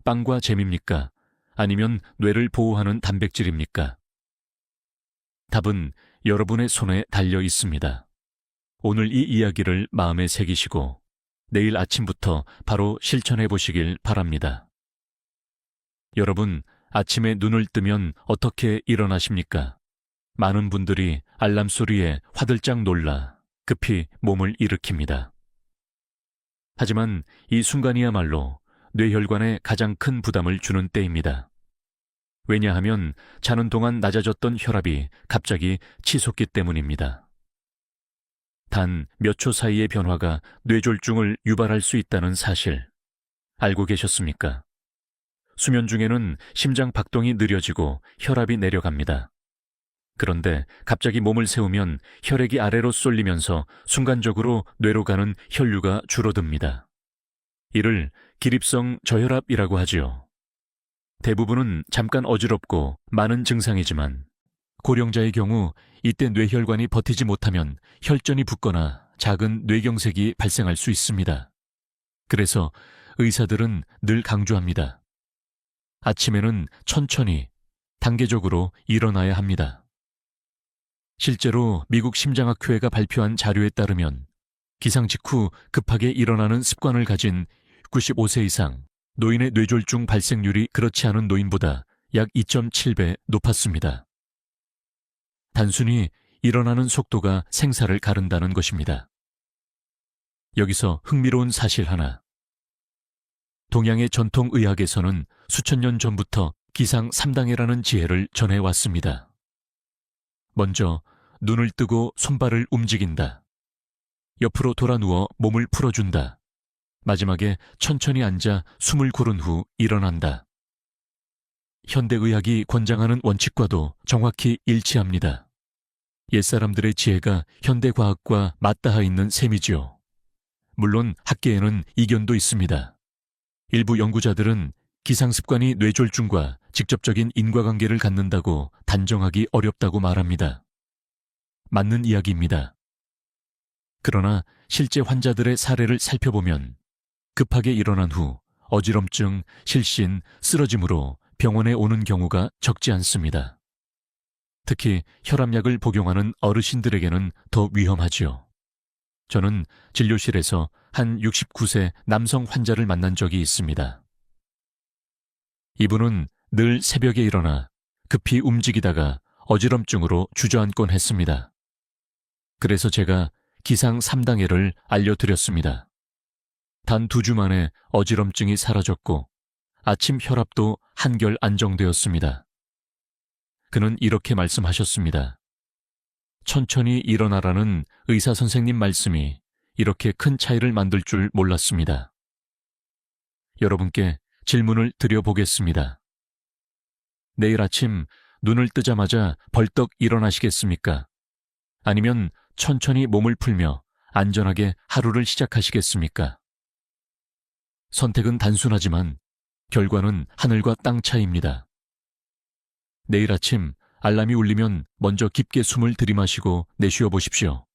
빵과 잼입니까? 아니면 뇌를 보호하는 단백질입니까? 답은 여러분의 손에 달려 있습니다. 오늘 이 이야기를 마음에 새기시고 내일 아침부터 바로 실천해 보시길 바랍니다. 여러분, 아침에 눈을 뜨면 어떻게 일어나십니까? 많은 분들이 알람 소리에 화들짝 놀라 급히 몸을 일으킵니다. 하지만 이 순간이야말로 뇌혈관에 가장 큰 부담을 주는 때입니다. 왜냐하면 자는 동안 낮아졌던 혈압이 갑자기 치솟기 때문입니다. 단 몇 초 사이의 변화가 뇌졸중을 유발할 수 있다는 사실 알고 계셨습니까? 수면 중에는 심장 박동이 느려지고 혈압이 내려갑니다. 그런데 갑자기 몸을 세우면 혈액이 아래로 쏠리면서 순간적으로 뇌로 가는 혈류가 줄어듭니다. 이를 기립성 저혈압이라고 하지요. 대부분은 잠깐 어지럽고 많은 증상이지만 고령자의 경우 이때 뇌혈관이 버티지 못하면 혈전이 붓거나 작은 뇌경색이 발생할 수 있습니다. 그래서 의사들은 늘 강조합니다. 아침에는 천천히, 단계적으로 일어나야 합니다. 실제로 미국 심장학회가 발표한 자료에 따르면 기상 직후 급하게 일어나는 습관을 가진 95세 이상 노인의 뇌졸중 발생률이 그렇지 않은 노인보다 약 2.7배 높았습니다. 단순히 일어나는 속도가 생사를 가른다는 것입니다. 여기서 흥미로운 사실 하나. 동양의 전통의학에서는 수천 년 전부터 기상 3단계라는 지혜를 전해왔습니다. 먼저 눈을 뜨고 손발을 움직인다. 옆으로 돌아 누워 몸을 풀어준다. 마지막에 천천히 앉아 숨을 고른 후 일어난다. 현대의학이 권장하는 원칙과도 정확히 일치합니다. 옛사람들의 지혜가 현대과학과 맞닿아 있는 셈이지요. 물론 학계에는 이견도 있습니다. 일부 연구자들은 기상습관이 뇌졸중과 직접적인 인과관계를 갖는다고 단정하기 어렵다고 말합니다. 맞는 이야기입니다. 그러나 실제 환자들의 사례를 살펴보면 급하게 일어난 후 어지럼증, 실신, 쓰러짐으로 병원에 오는 경우가 적지 않습니다. 특히 혈압약을 복용하는 어르신들에게는 더 위험하지요. 저는 진료실에서 한 69세 남성 환자를 만난 적이 있습니다. 이분은 늘 새벽에 일어나 급히 움직이다가 어지럼증으로 주저앉곤 했습니다. 그래서 제가 기상 3단계를 알려드렸습니다. 단 2주 만에 어지럼증이 사라졌고 아침 혈압도 한결 안정되었습니다. 그는 이렇게 말씀하셨습니다. 천천히 일어나라는 의사 선생님 말씀이 이렇게 큰 차이를 만들 줄 몰랐습니다. 여러분께 질문을 드려보겠습니다. 내일 아침 눈을 뜨자마자 벌떡 일어나시겠습니까? 아니면 천천히 몸을 풀며 안전하게 하루를 시작하시겠습니까? 선택은 단순하지만 결과는 하늘과 땅 차이입니다. 내일 아침 알람이 울리면 먼저 깊게 숨을 들이마시고 내쉬어 보십시오.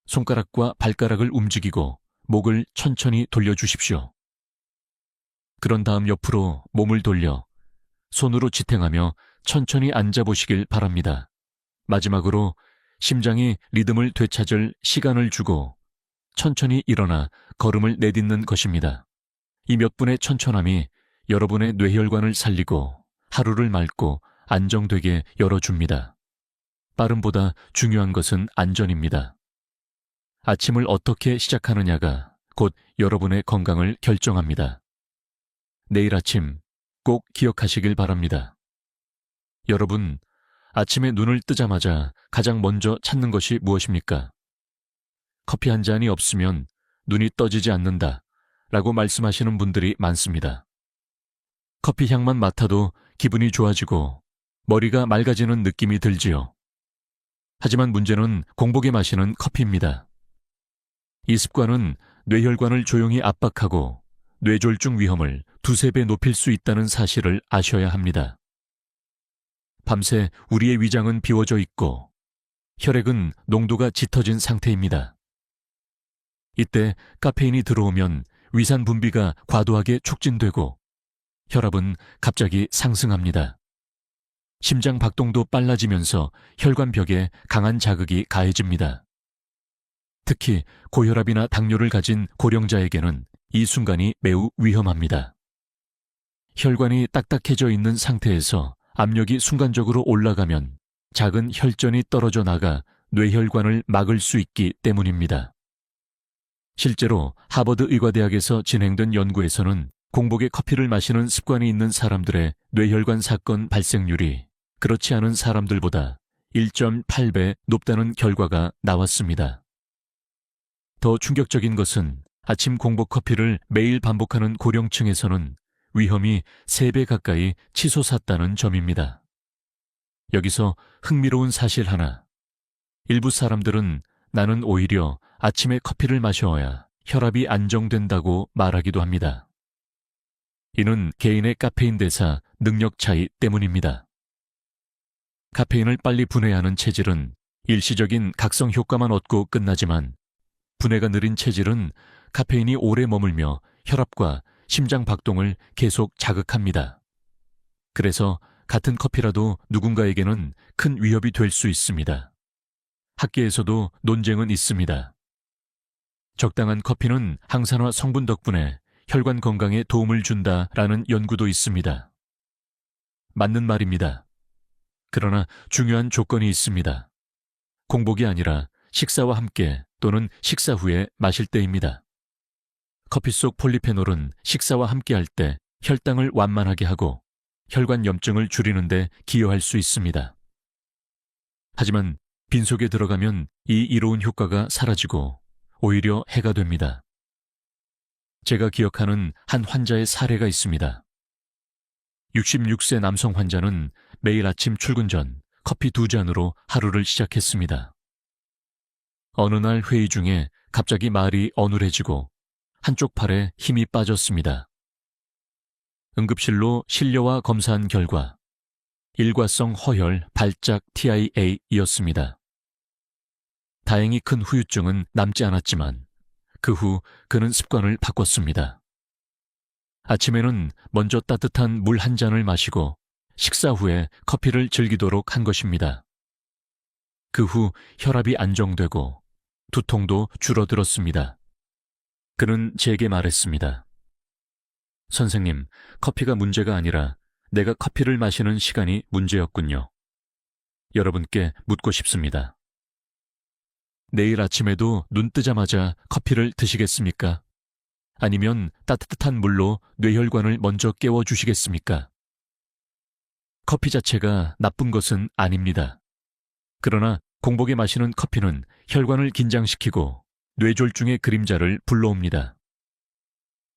손가락과 발가락을 움직이고 목을 천천히 돌려주십시오. 그런 다음 옆으로 몸을 돌려 손으로 지탱하며 천천히 앉아보시길 바랍니다. 마지막으로 심장이 리듬을 되찾을 시간을 주고 천천히 일어나 걸음을 내딛는 것입니다. 이 몇 분의 천천함이 여러분의 뇌혈관을 살리고 하루를 맑고 안정되게 열어줍니다. 빠름보다 중요한 것은 안전입니다. 아침을 어떻게 시작하느냐가 곧 여러분의 건강을 결정합니다. 내일 아침 꼭 기억하시길 바랍니다. 여러분, 아침에 눈을 뜨자마자 가장 먼저 찾는 것이 무엇입니까? 커피 한 잔이 없으면 눈이 떠지지 않는다 라고 말씀하시는 분들이 많습니다. 커피 향만 맡아도 기분이 좋아지고 머리가 맑아지는 느낌이 들지요. 하지만 문제는 공복에 마시는 커피입니다. 이 습관은 뇌혈관을 조용히 압박하고 뇌졸중 위험을 두세 배 높일 수 있다는 사실을 아셔야 합니다. 밤새 우리의 위장은 비워져 있고 혈액은 농도가 짙어진 상태입니다. 이때 카페인이 들어오면 위산 분비가 과도하게 촉진되고 혈압은 갑자기 상승합니다. 심장 박동도 빨라지면서 혈관벽에 강한 자극이 가해집니다. 특히 고혈압이나 당뇨를 가진 고령자에게는 이 순간이 매우 위험합니다. 혈관이 딱딱해져 있는 상태에서 압력이 순간적으로 올라가면 작은 혈전이 떨어져 나가 뇌혈관을 막을 수 있기 때문입니다. 실제로 하버드 의과대학에서 진행된 연구에서는 공복에 커피를 마시는 습관이 있는 사람들의 뇌혈관 사건 발생률이 그렇지 않은 사람들보다 1.8배 높다는 결과가 나왔습니다. 더 충격적인 것은 아침 공복 커피를 매일 반복하는 고령층에서는 위험이 3배 가까이 치솟았다는 점입니다. 여기서 흥미로운 사실 하나. 일부 사람들은 나는 오히려 아침에 커피를 마셔야 혈압이 안정된다고 말하기도 합니다. 이는 개인의 카페인 대사 능력 차이 때문입니다. 카페인을 빨리 분해하는 체질은 일시적인 각성 효과만 얻고 끝나지만 분해가 느린 체질은 카페인이 오래 머물며 혈압과 심장 박동을 계속 자극합니다. 그래서 같은 커피라도 누군가에게는 큰 위협이 될 수 있습니다. 학계에서도 논쟁은 있습니다. 적당한 커피는 항산화 성분 덕분에 혈관 건강에 도움을 준다라는 연구도 있습니다. 맞는 말입니다. 그러나 중요한 조건이 있습니다. 공복이 아니라 식사와 함께 또는 식사 후에 마실 때입니다. 커피 속 폴리페놀은 식사와 함께 할 때 혈당을 완만하게 하고 혈관 염증을 줄이는 데 기여할 수 있습니다. 하지만 빈속에 들어가면 이 이로운 효과가 사라지고 오히려 해가 됩니다. 제가 기억하는 한 환자의 사례가 있습니다. 66세 남성 환자는 매일 아침 출근 전 커피 2잔으로 하루를 시작했습니다. 어느 날 회의 중에 갑자기 말이 어눌해지고 한쪽 팔에 힘이 빠졌습니다. 응급실로 실려와 검사한 결과 일과성 허혈 발작 TIA였습니다. 다행히 큰 후유증은 남지 않았지만 그 후 그는 습관을 바꿨습니다. 아침에는 먼저 따뜻한 물 한 잔을 마시고 식사 후에 커피를 즐기도록 한 것입니다. 그 후 혈압이 안정되고 두통도 줄어들었습니다. 그는 제게 말했습니다. 선생님, 커피가 문제가 아니라 내가 커피를 마시는 시간이 문제였군요. 여러분께 묻고 싶습니다. 내일 아침에도 눈 뜨자마자 커피를 드시겠습니까? 아니면 따뜻한 물로 뇌혈관을 먼저 깨워주시겠습니까? 커피 자체가 나쁜 것은 아닙니다. 그러나 공복에 마시는 커피는 혈관을 긴장시키고 뇌졸중의 그림자를 불러옵니다.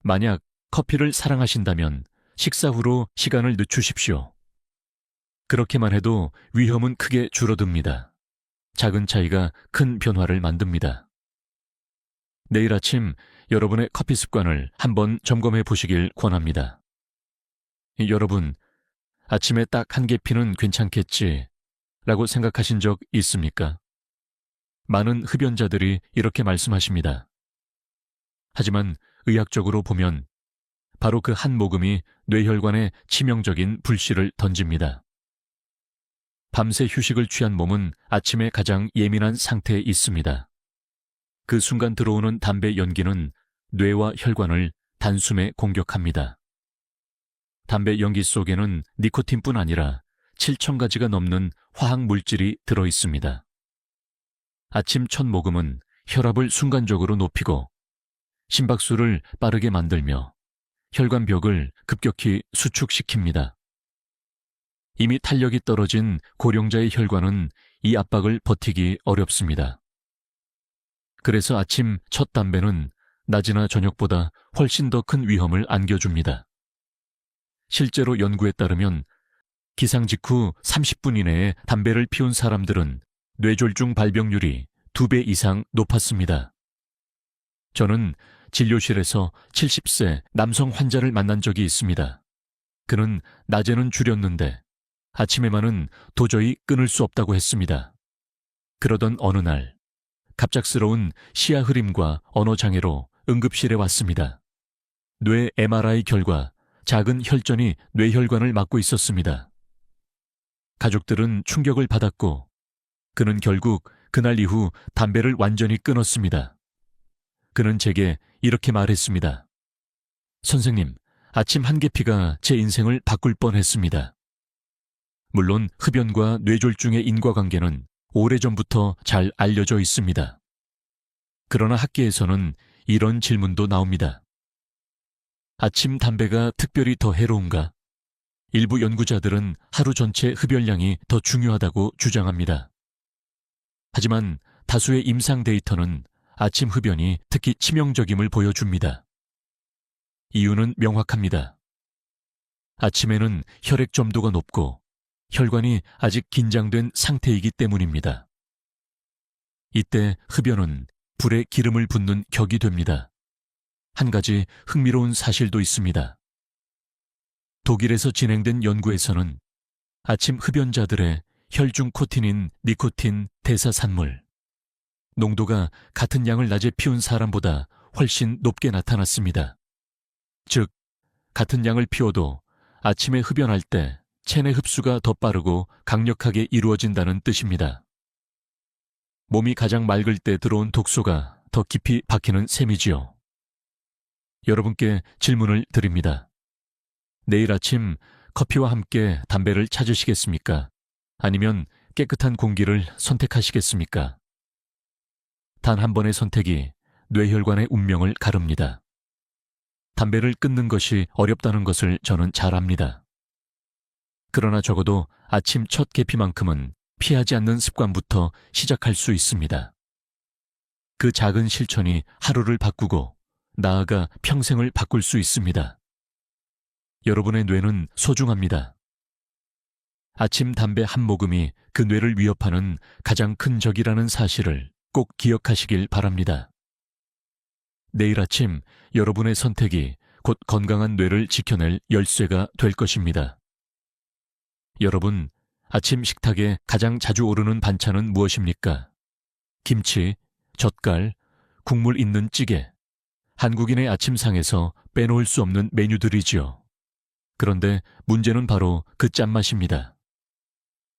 만약 커피를 사랑하신다면 식사 후로 시간을 늦추십시오. 그렇게만 해도 위험은 크게 줄어듭니다. 작은 차이가 큰 변화를 만듭니다. 내일 아침 여러분의 커피 습관을 한번 점검해 보시길 권합니다. 여러분, 아침에 딱 한 계피는 괜찮겠지 라고 생각하신 적 있습니까? 많은 흡연자들이 이렇게 말씀하십니다. 하지만 의학적으로 보면 바로 그 한 모금이 뇌혈관에 치명적인 불씨를 던집니다. 밤새 휴식을 취한 몸은 아침에 가장 예민한 상태에 있습니다. 그 순간 들어오는 담배 연기는 뇌와 혈관을 단숨에 공격합니다. 담배 연기 속에는 니코틴뿐 아니라 7,000가지가 넘는 화학 물질이 들어 있습니다. 아침 첫 모금은 혈압을 순간적으로 높이고 심박수를 빠르게 만들며 혈관벽을 급격히 수축시킵니다. 이미 탄력이 떨어진 고령자의 혈관은 이 압박을 버티기 어렵습니다. 그래서 아침 첫 담배는 낮이나 저녁보다 훨씬 더 큰 위험을 안겨줍니다. 실제로 연구에 따르면 기상 직후 30분 이내에 담배를 피운 사람들은 뇌졸중 발병률이 2배 이상 높았습니다. 저는 진료실에서 70세 남성 환자를 만난 적이 있습니다. 그는 낮에는 줄였는데 아침에만은 도저히 끊을 수 없다고 했습니다. 그러던 어느 날 갑작스러운 시야 흐림과 언어 장애로 응급실에 왔습니다. 뇌 MRI 결과 작은 혈전이 뇌혈관을 막고 있었습니다. 가족들은 충격을 받았고 그는 결국 그날 이후 담배를 완전히 끊었습니다. 그는 제게 이렇게 말했습니다. 선생님, 아침 한 계피가 제 인생을 바꿀 뻔했습니다. 물론 흡연과 뇌졸중의 인과관계는 오래전부터 잘 알려져 있습니다. 그러나 학계에서는 이런 질문도 나옵니다. 아침 담배가 특별히 더 해로운가? 일부 연구자들은 하루 전체 흡연량이 더 중요하다고 주장합니다. 하지만 다수의 임상 데이터는 아침 흡연이 특히 치명적임을 보여줍니다. 이유는 명확합니다. 아침에는 혈액 점도가 높고 혈관이 아직 긴장된 상태이기 때문입니다. 이때 흡연은 불에 기름을 붓는 격이 됩니다. 한 가지 흥미로운 사실도 있습니다. 독일에서 진행된 연구에서는 아침 흡연자들의 혈중 코틴인 니코틴 대사산물 농도가 같은 양을 낮에 피운 사람보다 훨씬 높게 나타났습니다. 즉, 같은 양을 피워도 아침에 흡연할 때 체내 흡수가 더 빠르고 강력하게 이루어진다는 뜻입니다. 몸이 가장 맑을 때 들어온 독소가 더 깊이 박히는 셈이지요. 여러분께 질문을 드립니다. 내일 아침 커피와 함께 담배를 찾으시겠습니까? 아니면 깨끗한 공기를 선택하시겠습니까? 단 한 번의 선택이 뇌혈관의 운명을 가릅니다. 담배를 끊는 것이 어렵다는 것을 저는 잘 압니다. 그러나 적어도 아침 첫 계피만큼은 피하지 않는 습관부터 시작할 수 있습니다. 그 작은 실천이 하루를 바꾸고 나아가 평생을 바꿀 수 있습니다. 여러분의 뇌는 소중합니다. 아침 담배 한 모금이 그 뇌를 위협하는 가장 큰 적이라는 사실을 꼭 기억하시길 바랍니다. 내일 아침 여러분의 선택이 곧 건강한 뇌를 지켜낼 열쇠가 될 것입니다. 여러분, 아침 식탁에 가장 자주 오르는 반찬은 무엇입니까? 김치, 젓갈, 국물 있는 찌개. 한국인의 아침상에서 빼놓을 수 없는 메뉴들이지요. 그런데 문제는 바로 그 짠맛입니다.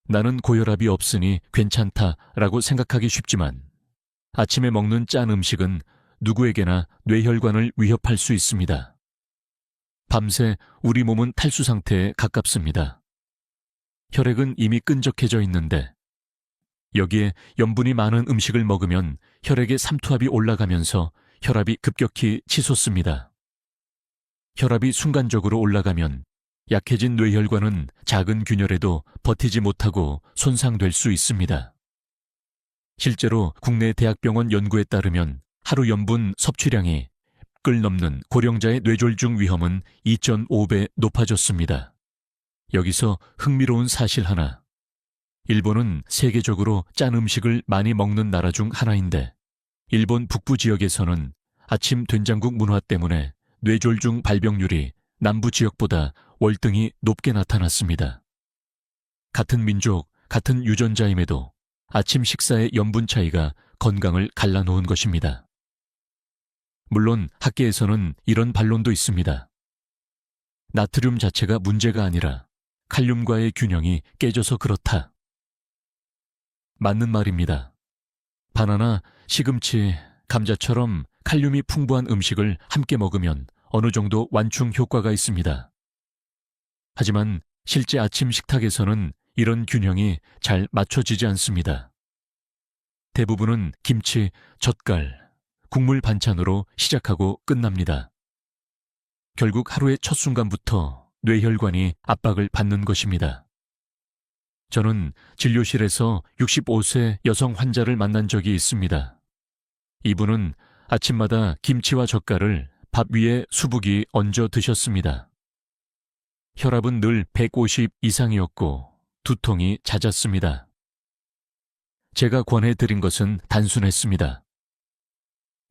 나는 고혈압이 없으니 괜찮다라고 생각하기 쉽지만 아침에 먹는 짠 음식은 누구에게나 뇌혈관을 위협할 수 있습니다. 밤새 우리 몸은 탈수 상태에 가깝습니다. 혈액은 이미 끈적해져 있는데 여기에 염분이 많은 음식을 먹으면 혈액의 삼투압이 올라가면서 혈압이 급격히 치솟습니다. 혈압이 순간적으로 올라가면 약해진 뇌혈관은 작은 균열에도 버티지 못하고 손상될 수 있습니다. 실제로 국내 대학병원 연구에 따르면 하루 염분 섭취량이 끌 넘는 고령자의 뇌졸중 위험은 2.5배 높아졌습니다. 여기서 흥미로운 사실 하나. 일본은 세계적으로 짠 음식을 많이 먹는 나라 중 하나인데 일본 북부 지역에서는 아침 된장국 문화 때문에 뇌졸중 발병률이 남부 지역보다 월등히 높게 나타났습니다. 같은 민족, 같은 유전자임에도 아침 식사의 염분 차이가 건강을 갈라놓은 것입니다. 물론 학계에서는 이런 반론도 있습니다. 나트륨 자체가 문제가 아니라 칼륨과의 균형이 깨져서 그렇다. 맞는 말입니다. 바나나, 시금치, 감자처럼 칼륨이 풍부한 음식을 함께 먹으면 어느 정도 완충 효과가 있습니다. 하지만 실제 아침 식탁에서는 이런 균형이 잘 맞춰지지 않습니다. 대부분은 김치, 젓갈, 국물 반찬으로 시작하고 끝납니다. 결국 하루의 첫 순간부터 뇌혈관이 압박을 받는 것입니다. 저는 진료실에서 65세 여성 환자를 만난 적이 있습니다. 이분은 아침마다 김치와 젓갈을 밥 위에 수북이 얹어 드셨습니다. 혈압은 늘 150 이상이었고 두통이 잦았습니다. 제가 권해드린 것은 단순했습니다.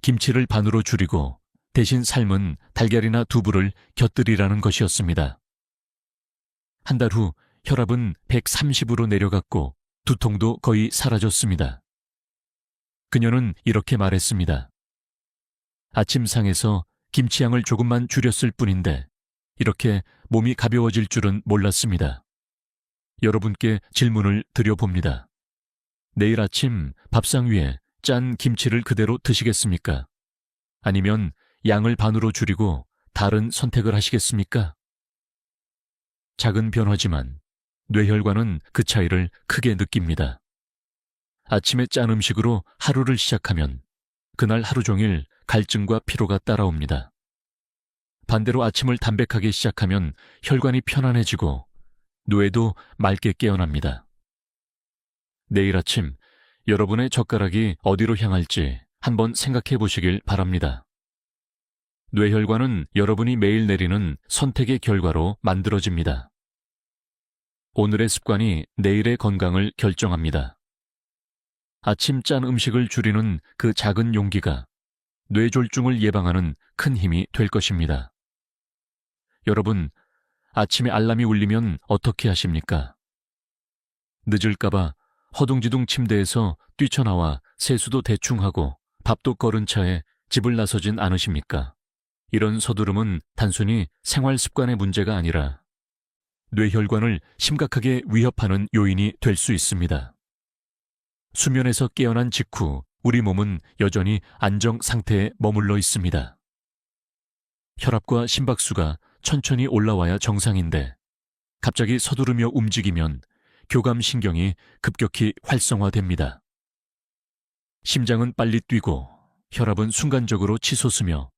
김치를 반으로 줄이고 대신 삶은 달걀이나 두부를 곁들이라는 것이었습니다. 한 달 후 혈압은 130으로 내려갔고 두통도 거의 사라졌습니다. 그녀는 이렇게 말했습니다. 아침상에서 김치양을 조금만 줄였을 뿐인데 이렇게 몸이 가벼워질 줄은 몰랐습니다. 여러분께 질문을 드려봅니다. 내일 아침 밥상 위에 짠 김치를 그대로 드시겠습니까? 아니면 양을 반으로 줄이고 다른 선택을 하시겠습니까? 작은 변화지만 뇌혈관은 그 차이를 크게 느낍니다. 아침에 짠 음식으로 하루를 시작하면 그날 하루 종일 갈증과 피로가 따라옵니다. 반대로 아침을 담백하게 시작하면 혈관이 편안해지고 뇌도 맑게 깨어납니다. 내일 아침 여러분의 젓가락이 어디로 향할지 한번 생각해 보시길 바랍니다. 뇌혈관은 여러분이 매일 내리는 선택의 결과로 만들어집니다. 오늘의 습관이 내일의 건강을 결정합니다. 아침 짠 음식을 줄이는 그 작은 용기가 뇌졸중을 예방하는 큰 힘이 될 것입니다. 여러분, 아침에 알람이 울리면 어떻게 하십니까? 늦을까봐 허둥지둥 침대에서 뛰쳐나와 세수도 대충 하고 밥도 거른 차에 집을 나서진 않으십니까? 이런 서두름은 단순히 생활 습관의 문제가 아니라 뇌혈관을 심각하게 위협하는 요인이 될 수 있습니다. 수면에서 깨어난 직후 우리 몸은 여전히 안정 상태에 머물러 있습니다. 혈압과 심박수가 천천히 올라와야 정상인데 갑자기 서두르며 움직이면 교감신경이 급격히 활성화됩니다. 심장은 빨리 뛰고 혈압은 순간적으로 치솟으며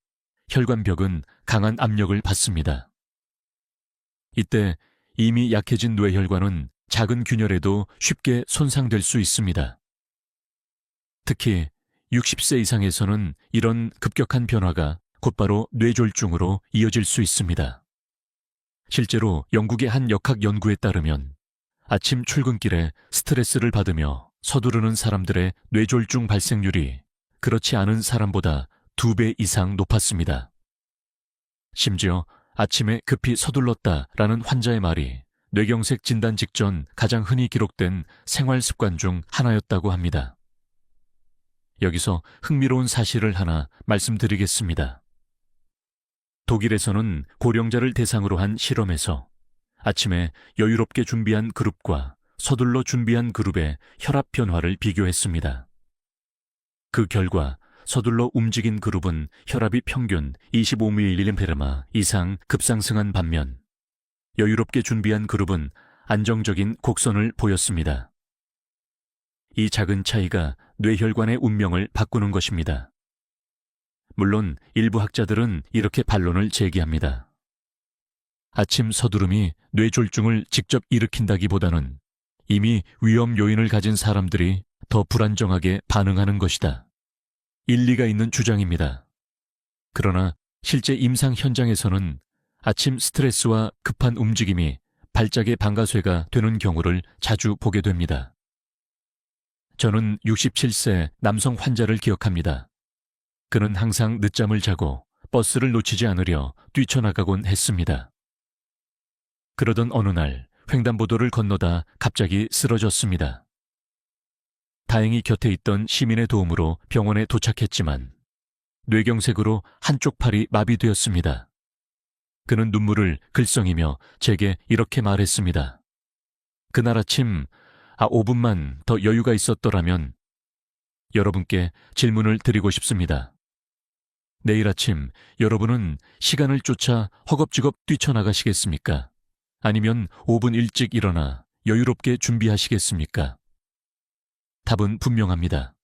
혈관벽은 강한 압력을 받습니다. 이때 이미 약해진 뇌혈관은 작은 균열에도 쉽게 손상될 수 있습니다. 특히 60세 이상에서는 이런 급격한 변화가 곧바로 뇌졸중으로 이어질 수 있습니다. 실제로 영국의 한 역학 연구에 따르면 아침 출근길에 스트레스를 받으며 서두르는 사람들의 뇌졸중 발생률이 그렇지 않은 사람보다 2배 이상 높았습니다. 심지어 아침에 급히 서둘렀다라는 환자의 말이 뇌경색 진단 직전 가장 흔히 기록된 생활 습관 중 하나였다고 합니다. 여기서 흥미로운 사실을 하나 말씀드리겠습니다. 독일에서는 고령자를 대상으로 한 실험에서 아침에 여유롭게 준비한 그룹과 서둘러 준비한 그룹의 혈압 변화를 비교했습니다. 그 결과 서둘러 움직인 그룹은 혈압이 평균 25mg 이상 급상승한 반면 여유롭게 준비한 그룹은 안정적인 곡선을 보였습니다. 이 작은 차이가 뇌혈관의 운명을 바꾸는 것입니다. 물론 일부 학자들은 이렇게 반론을 제기합니다. 아침 서두름이 뇌졸중을 직접 일으킨다기보다는 이미 위험 요인을 가진 사람들이 더 불안정하게 반응하는 것이다. 일리가 있는 주장입니다. 그러나 실제 임상 현장에서는 아침 스트레스와 급한 움직임이 발작의 방아쇠가 되는 경우를 자주 보게 됩니다. 저는 67세 남성 환자를 기억합니다. 그는 항상 늦잠을 자고 버스를 놓치지 않으려 뛰쳐나가곤 했습니다. 그러던 어느 날 횡단보도를 건너다 갑자기 쓰러졌습니다. 다행히 곁에 있던 시민의 도움으로 병원에 도착했지만 뇌경색으로 한쪽 팔이 마비되었습니다. 그는 눈물을 글썽이며 제게 이렇게 말했습니다. 그날 아침 5분만 더 여유가 있었더라면. 여러분께 질문을 드리고 싶습니다. 내일 아침 여러분은 시간을 쫓아 허겁지겁 뛰쳐나가시겠습니까? 아니면 5분 일찍 일어나 여유롭게 준비하시겠습니까? 답은 분명합니다.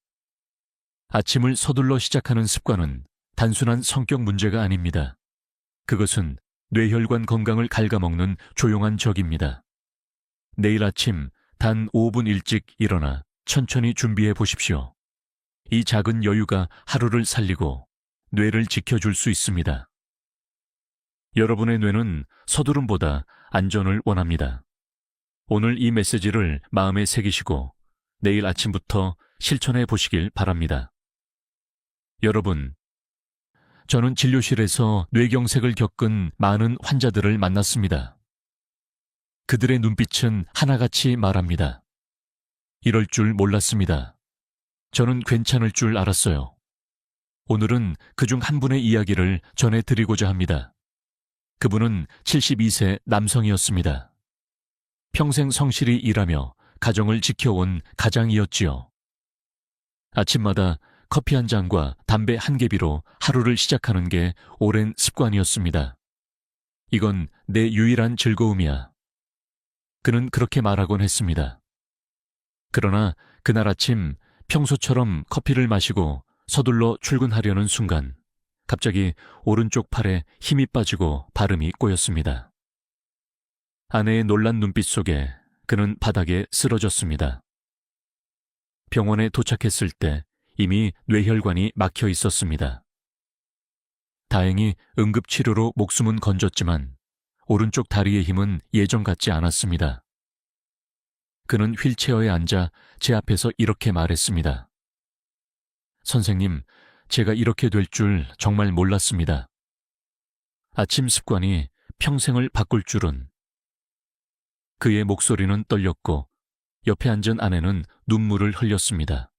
아침을 서둘러 시작하는 습관은 단순한 성격 문제가 아닙니다. 그것은 뇌혈관 건강을 갉아먹는 조용한 적입니다. 내일 아침 단 5분 일찍 일어나 천천히 준비해 보십시오. 이 작은 여유가 하루를 살리고 뇌를 지켜줄 수 있습니다. 여러분의 뇌는 서두름보다 안전을 원합니다. 오늘 이 메시지를 마음에 새기시고 내일 아침부터 실천해 보시길 바랍니다. 여러분, 저는 진료실에서 뇌경색을 겪은 많은 환자들을 만났습니다. 그들의 눈빛은 하나같이 말합니다. 이럴 줄 몰랐습니다. 저는 괜찮을 줄 알았어요. 오늘은 그중 한 분의 이야기를 전해드리고자 합니다. 그분은 72세 남성이었습니다. 평생 성실히 일하며 가정을 지켜온 가장이었지요. 아침마다 커피 한 잔과 담배 한 개비로 하루를 시작하는 게 오랜 습관이었습니다. 이건 내 유일한 즐거움이야. 그는 그렇게 말하곤 했습니다. 그러나 그날 아침 평소처럼 커피를 마시고 서둘러 출근하려는 순간 갑자기 오른쪽 팔에 힘이 빠지고 발음이 꼬였습니다. 아내의 놀란 눈빛 속에 그는 바닥에 쓰러졌습니다. 병원에 도착했을 때 이미 뇌혈관이 막혀 있었습니다. 다행히 응급치료로 목숨은 건졌지만 오른쪽 다리의 힘은 예전 같지 않았습니다. 그는 휠체어에 앉아 제 앞에서 이렇게 말했습니다. 선생님, 제가 이렇게 될 줄 정말 몰랐습니다. 아침 습관이 평생을 바꿀 줄은. 그의 목소리는 떨렸고 옆에 앉은 아내는 눈물을 흘렸습니다.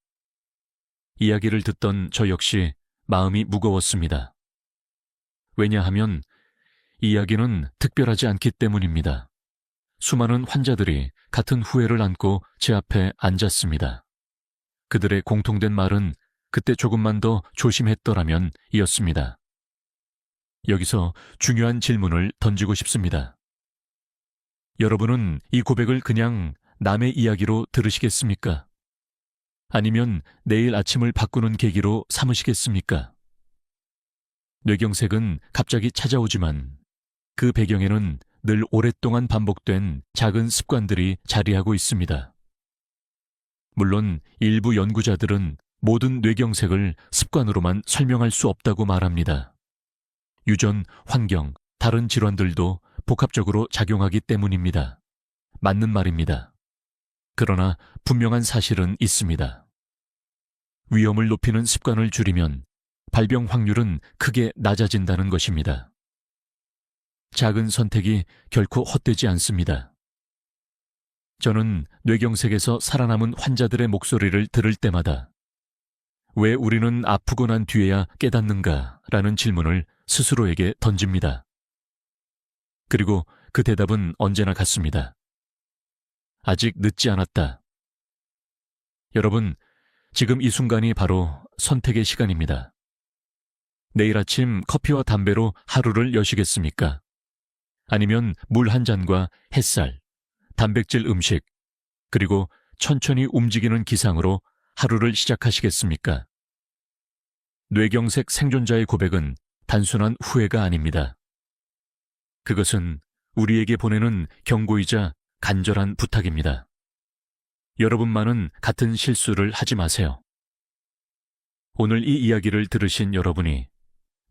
이야기를 듣던 저 역시 마음이 무거웠습니다. 왜냐하면 이야기는 특별하지 않기 때문입니다. 수많은 환자들이 같은 후회를 안고 제 앞에 앉았습니다. 그들의 공통된 말은 그때 조금만 더 조심했더라면 이었습니다. 여기서 중요한 질문을 던지고 싶습니다. 여러분은 이 고백을 그냥 남의 이야기로 들으시겠습니까? 아니면 내일 아침을 바꾸는 계기로 삼으시겠습니까? 뇌경색은 갑자기 찾아오지만 그 배경에는 늘 오랫동안 반복된 작은 습관들이 자리하고 있습니다. 물론 일부 연구자들은 모든 뇌경색을 습관으로만 설명할 수 없다고 말합니다. 유전, 환경, 다른 질환들도 복합적으로 작용하기 때문입니다. 맞는 말입니다. 그러나 분명한 사실은 있습니다. 위험을 높이는 습관을 줄이면 발병 확률은 크게 낮아진다는 것입니다. 작은 선택이 결코 헛되지 않습니다. 저는 뇌경색에서 살아남은 환자들의 목소리를 들을 때마다 왜 우리는 아프고 난 뒤에야 깨닫는가? 라는 질문을 스스로에게 던집니다. 그리고 그 대답은 언제나 같습니다. 아직 늦지 않았다. 여러분, 지금 이 순간이 바로 선택의 시간입니다. 내일 아침 커피와 담배로 하루를 여시겠습니까? 아니면 물 한 잔과 햇살, 단백질 음식, 그리고 천천히 움직이는 기상으로 하루를 시작하시겠습니까? 뇌경색 생존자의 고백은 단순한 후회가 아닙니다. 그것은 우리에게 보내는 경고이자 간절한 부탁입니다. 여러분만은 같은 실수를 하지 마세요. 오늘 이 이야기를 들으신 여러분이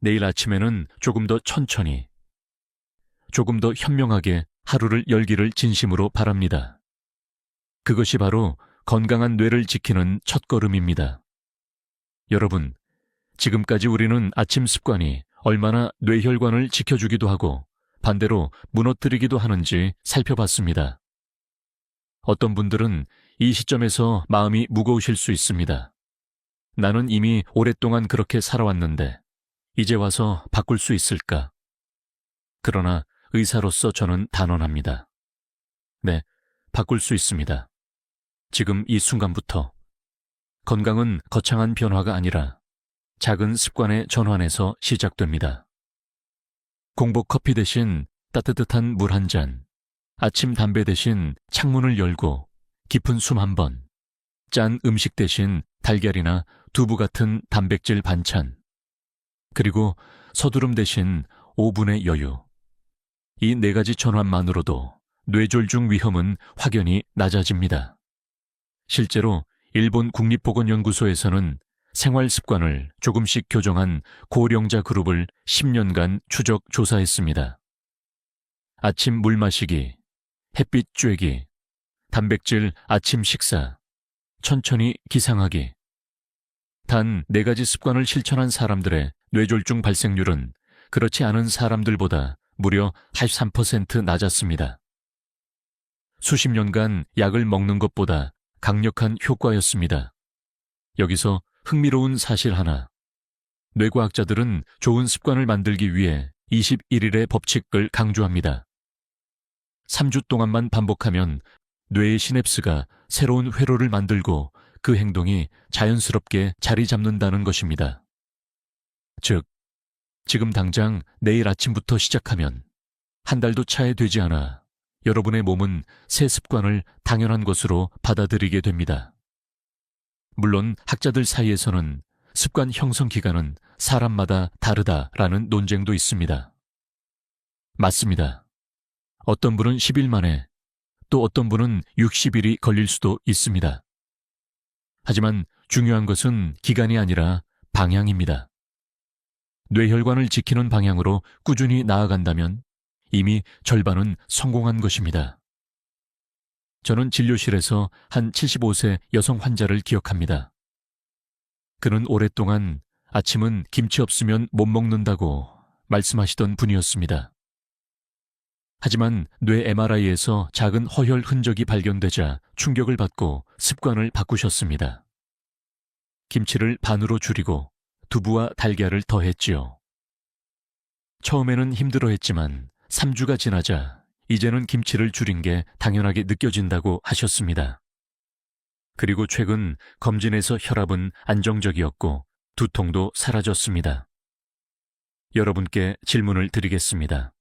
내일 아침에는 조금 더 천천히, 조금 더 현명하게 하루를 열기를 진심으로 바랍니다. 그것이 바로 건강한 뇌를 지키는 첫걸음입니다. 여러분, 지금까지 우리는 아침 습관이 얼마나 뇌혈관을 지켜주기도 하고 반대로 무너뜨리기도 하는지 살펴봤습니다. 어떤 분들은 이 시점에서 마음이 무거우실 수 있습니다. 나는 이미 오랫동안 그렇게 살아왔는데 이제 와서 바꿀 수 있을까? 그러나 의사로서 저는 단언합니다. 네, 바꿀 수 있습니다. 지금 이 순간부터. 건강은 거창한 변화가 아니라 작은 습관의 전환에서 시작됩니다. 공복 커피 대신 따뜻한 물 한 잔, 아침 담배 대신 창문을 열고 깊은 숨 한 번, 짠 음식 대신 달걀이나 두부 같은 단백질 반찬, 그리고 서두름 대신 5분의 여유. 이 네 가지 전환만으로도 뇌졸중 위험은 확연히 낮아집니다. 실제로 일본 국립보건연구소에서는 생활 습관을 조금씩 교정한 고령자 그룹을 10년간 추적 조사했습니다. 아침 물 마시기, 햇빛 쬐기, 단백질 아침 식사, 천천히 기상하기. 단 네 가지 습관을 실천한 사람들의 뇌졸중 발생률은 그렇지 않은 사람들보다 무려 83% 낮았습니다. 수십 년간 약을 먹는 것보다 강력한 효과였습니다. 여기서 흥미로운 사실 하나. 뇌과학자들은 좋은 습관을 만들기 위해 21일의 법칙을 강조합니다. 3주 동안만 반복하면 뇌의 시냅스가 새로운 회로를 만들고 그 행동이 자연스럽게 자리 잡는다는 것입니다. 즉, 지금 당장 내일 아침부터 시작하면 한 달도 차에 되지 않아 여러분의 몸은 새 습관을 당연한 것으로 받아들이게 됩니다. 물론 학자들 사이에서는 습관 형성 기간은 사람마다 다르다라는 논쟁도 있습니다. 맞습니다. 어떤 분은 10일 만에, 또 어떤 분은 60일이 걸릴 수도 있습니다. 하지만 중요한 것은 기간이 아니라 방향입니다. 뇌혈관을 지키는 방향으로 꾸준히 나아간다면 이미 절반은 성공한 것입니다. 저는 진료실에서 한 75세 여성 환자를 기억합니다. 그는 오랫동안 아침은 김치 없으면 못 먹는다고 말씀하시던 분이었습니다. 하지만 뇌 MRI에서 작은 허혈 흔적이 발견되자 충격을 받고 습관을 바꾸셨습니다. 김치를 반으로 줄이고 두부와 달걀을 더했지요. 처음에는 힘들어했지만 3주가 지나자 이제는 김치를 줄인 게 당연하게 느껴진다고 하셨습니다. 그리고 최근 검진에서 혈압은 안정적이었고 두통도 사라졌습니다. 여러분께 질문을 드리겠습니다.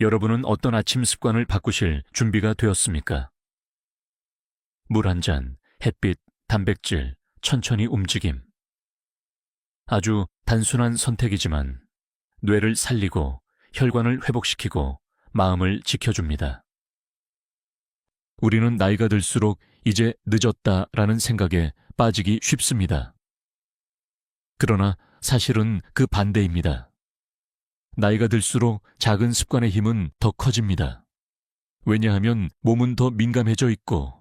여러분은 어떤 아침 습관을 바꾸실 준비가 되었습니까? 물 한 잔, 햇빛, 단백질, 천천히 움직임. 아주 단순한 선택이지만 뇌를 살리고 혈관을 회복시키고 마음을 지켜줍니다. 우리는 나이가 들수록 이제 늦었다라는 생각에 빠지기 쉽습니다. 그러나 사실은 그 반대입니다. 나이가 들수록 작은 습관의 힘은 더 커집니다. 왜냐하면 몸은 더 민감해져 있고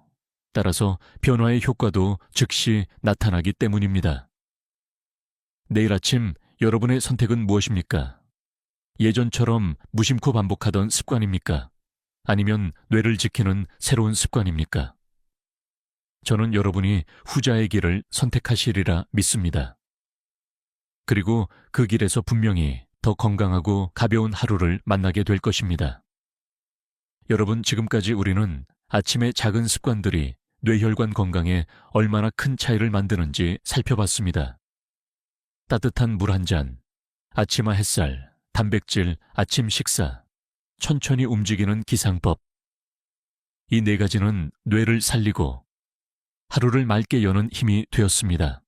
따라서 변화의 효과도 즉시 나타나기 때문입니다. 내일 아침 여러분의 선택은 무엇입니까? 예전처럼 무심코 반복하던 습관입니까? 아니면 뇌를 지키는 새로운 습관입니까? 저는 여러분이 후자의 길을 선택하시리라 믿습니다. 그리고 그 길에서 분명히 더 건강하고 가벼운 하루를 만나게 될 것입니다. 여러분, 지금까지 우리는 아침의 작은 습관들이 뇌혈관 건강에 얼마나 큰 차이를 만드는지 살펴봤습니다. 따뜻한 물 한 잔, 아침화 햇살, 단백질, 아침 식사, 천천히 움직이는 기상법. 이 네 가지는 뇌를 살리고 하루를 맑게 여는 힘이 되었습니다.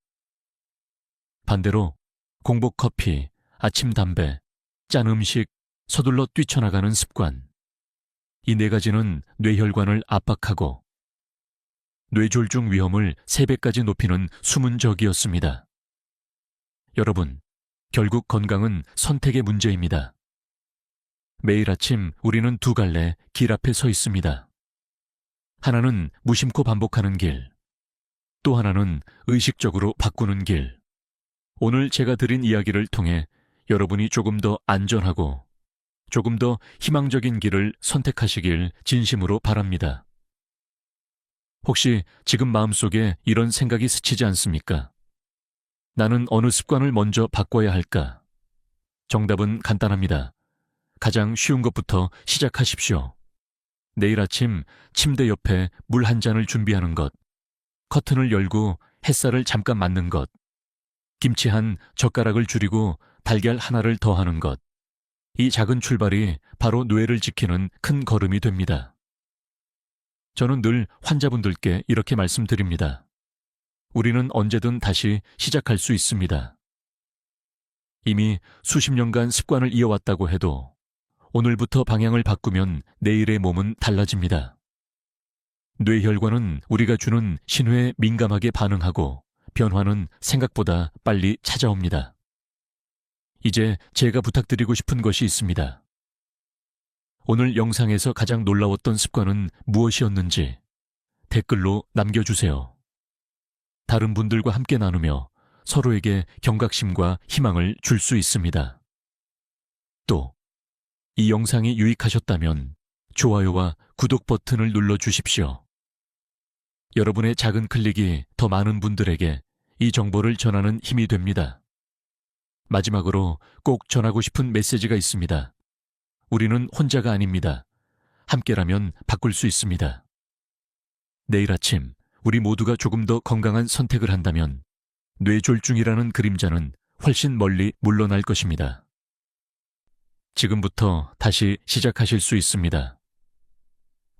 반대로 공복 커피, 아침 담배, 짠 음식, 서둘러 뛰쳐나가는 습관. 이 네 가지는 뇌혈관을 압박하고 뇌졸중 위험을 3배까지 높이는 숨은 적이었습니다. 여러분, 결국 건강은 선택의 문제입니다. 매일 아침 우리는 두 갈래 길 앞에 서 있습니다. 하나는 무심코 반복하는 길, 또 하나는 의식적으로 바꾸는 길. 오늘 제가 드린 이야기를 통해 여러분이 조금 더 안전하고 조금 더 희망적인 길을 선택하시길 진심으로 바랍니다. 혹시 지금 마음속에 이런 생각이 스치지 않습니까? 나는 어느 습관을 먼저 바꿔야 할까? 정답은 간단합니다. 가장 쉬운 것부터 시작하십시오. 내일 아침 침대 옆에 물 한 잔을 준비하는 것, 커튼을 열고 햇살을 잠깐 맞는 것, 김치 한 젓가락을 줄이고 달걀 하나를 더하는 것. 이 작은 출발이 바로 뇌를 지키는 큰 걸음이 됩니다. 저는 늘 환자분들께 이렇게 말씀드립니다. 우리는 언제든 다시 시작할 수 있습니다. 이미 수십 년간 습관을 이어왔다고 해도 오늘부터 방향을 바꾸면 내일의 몸은 달라집니다. 뇌혈관은 우리가 주는 신호에 민감하게 반응하고 변화는 생각보다 빨리 찾아옵니다. 이제 제가 부탁드리고 싶은 것이 있습니다. 오늘 영상에서 가장 놀라웠던 습관은 무엇이었는지 댓글로 남겨주세요. 다른 분들과 함께 나누며 서로에게 경각심과 희망을 줄 수 있습니다. 또, 이 영상이 유익하셨다면 좋아요와 구독 버튼을 눌러주십시오. 여러분의 작은 클릭이 더 많은 분들에게 이 정보를 전하는 힘이 됩니다. 마지막으로 꼭 전하고 싶은 메시지가 있습니다. 우리는 혼자가 아닙니다. 함께라면 바꿀 수 있습니다. 내일 아침 우리 모두가 조금 더 건강한 선택을 한다면 뇌졸중이라는 그림자는 훨씬 멀리 물러날 것입니다. 지금부터 다시 시작하실 수 있습니다.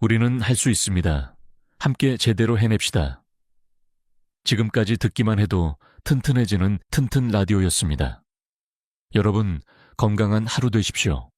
우리는 할 수 있습니다. 함께 제대로 해냅시다. 지금까지 듣기만 해도 튼튼해지는 튼튼 라디오였습니다. 여러분, 건강한 하루 되십시오.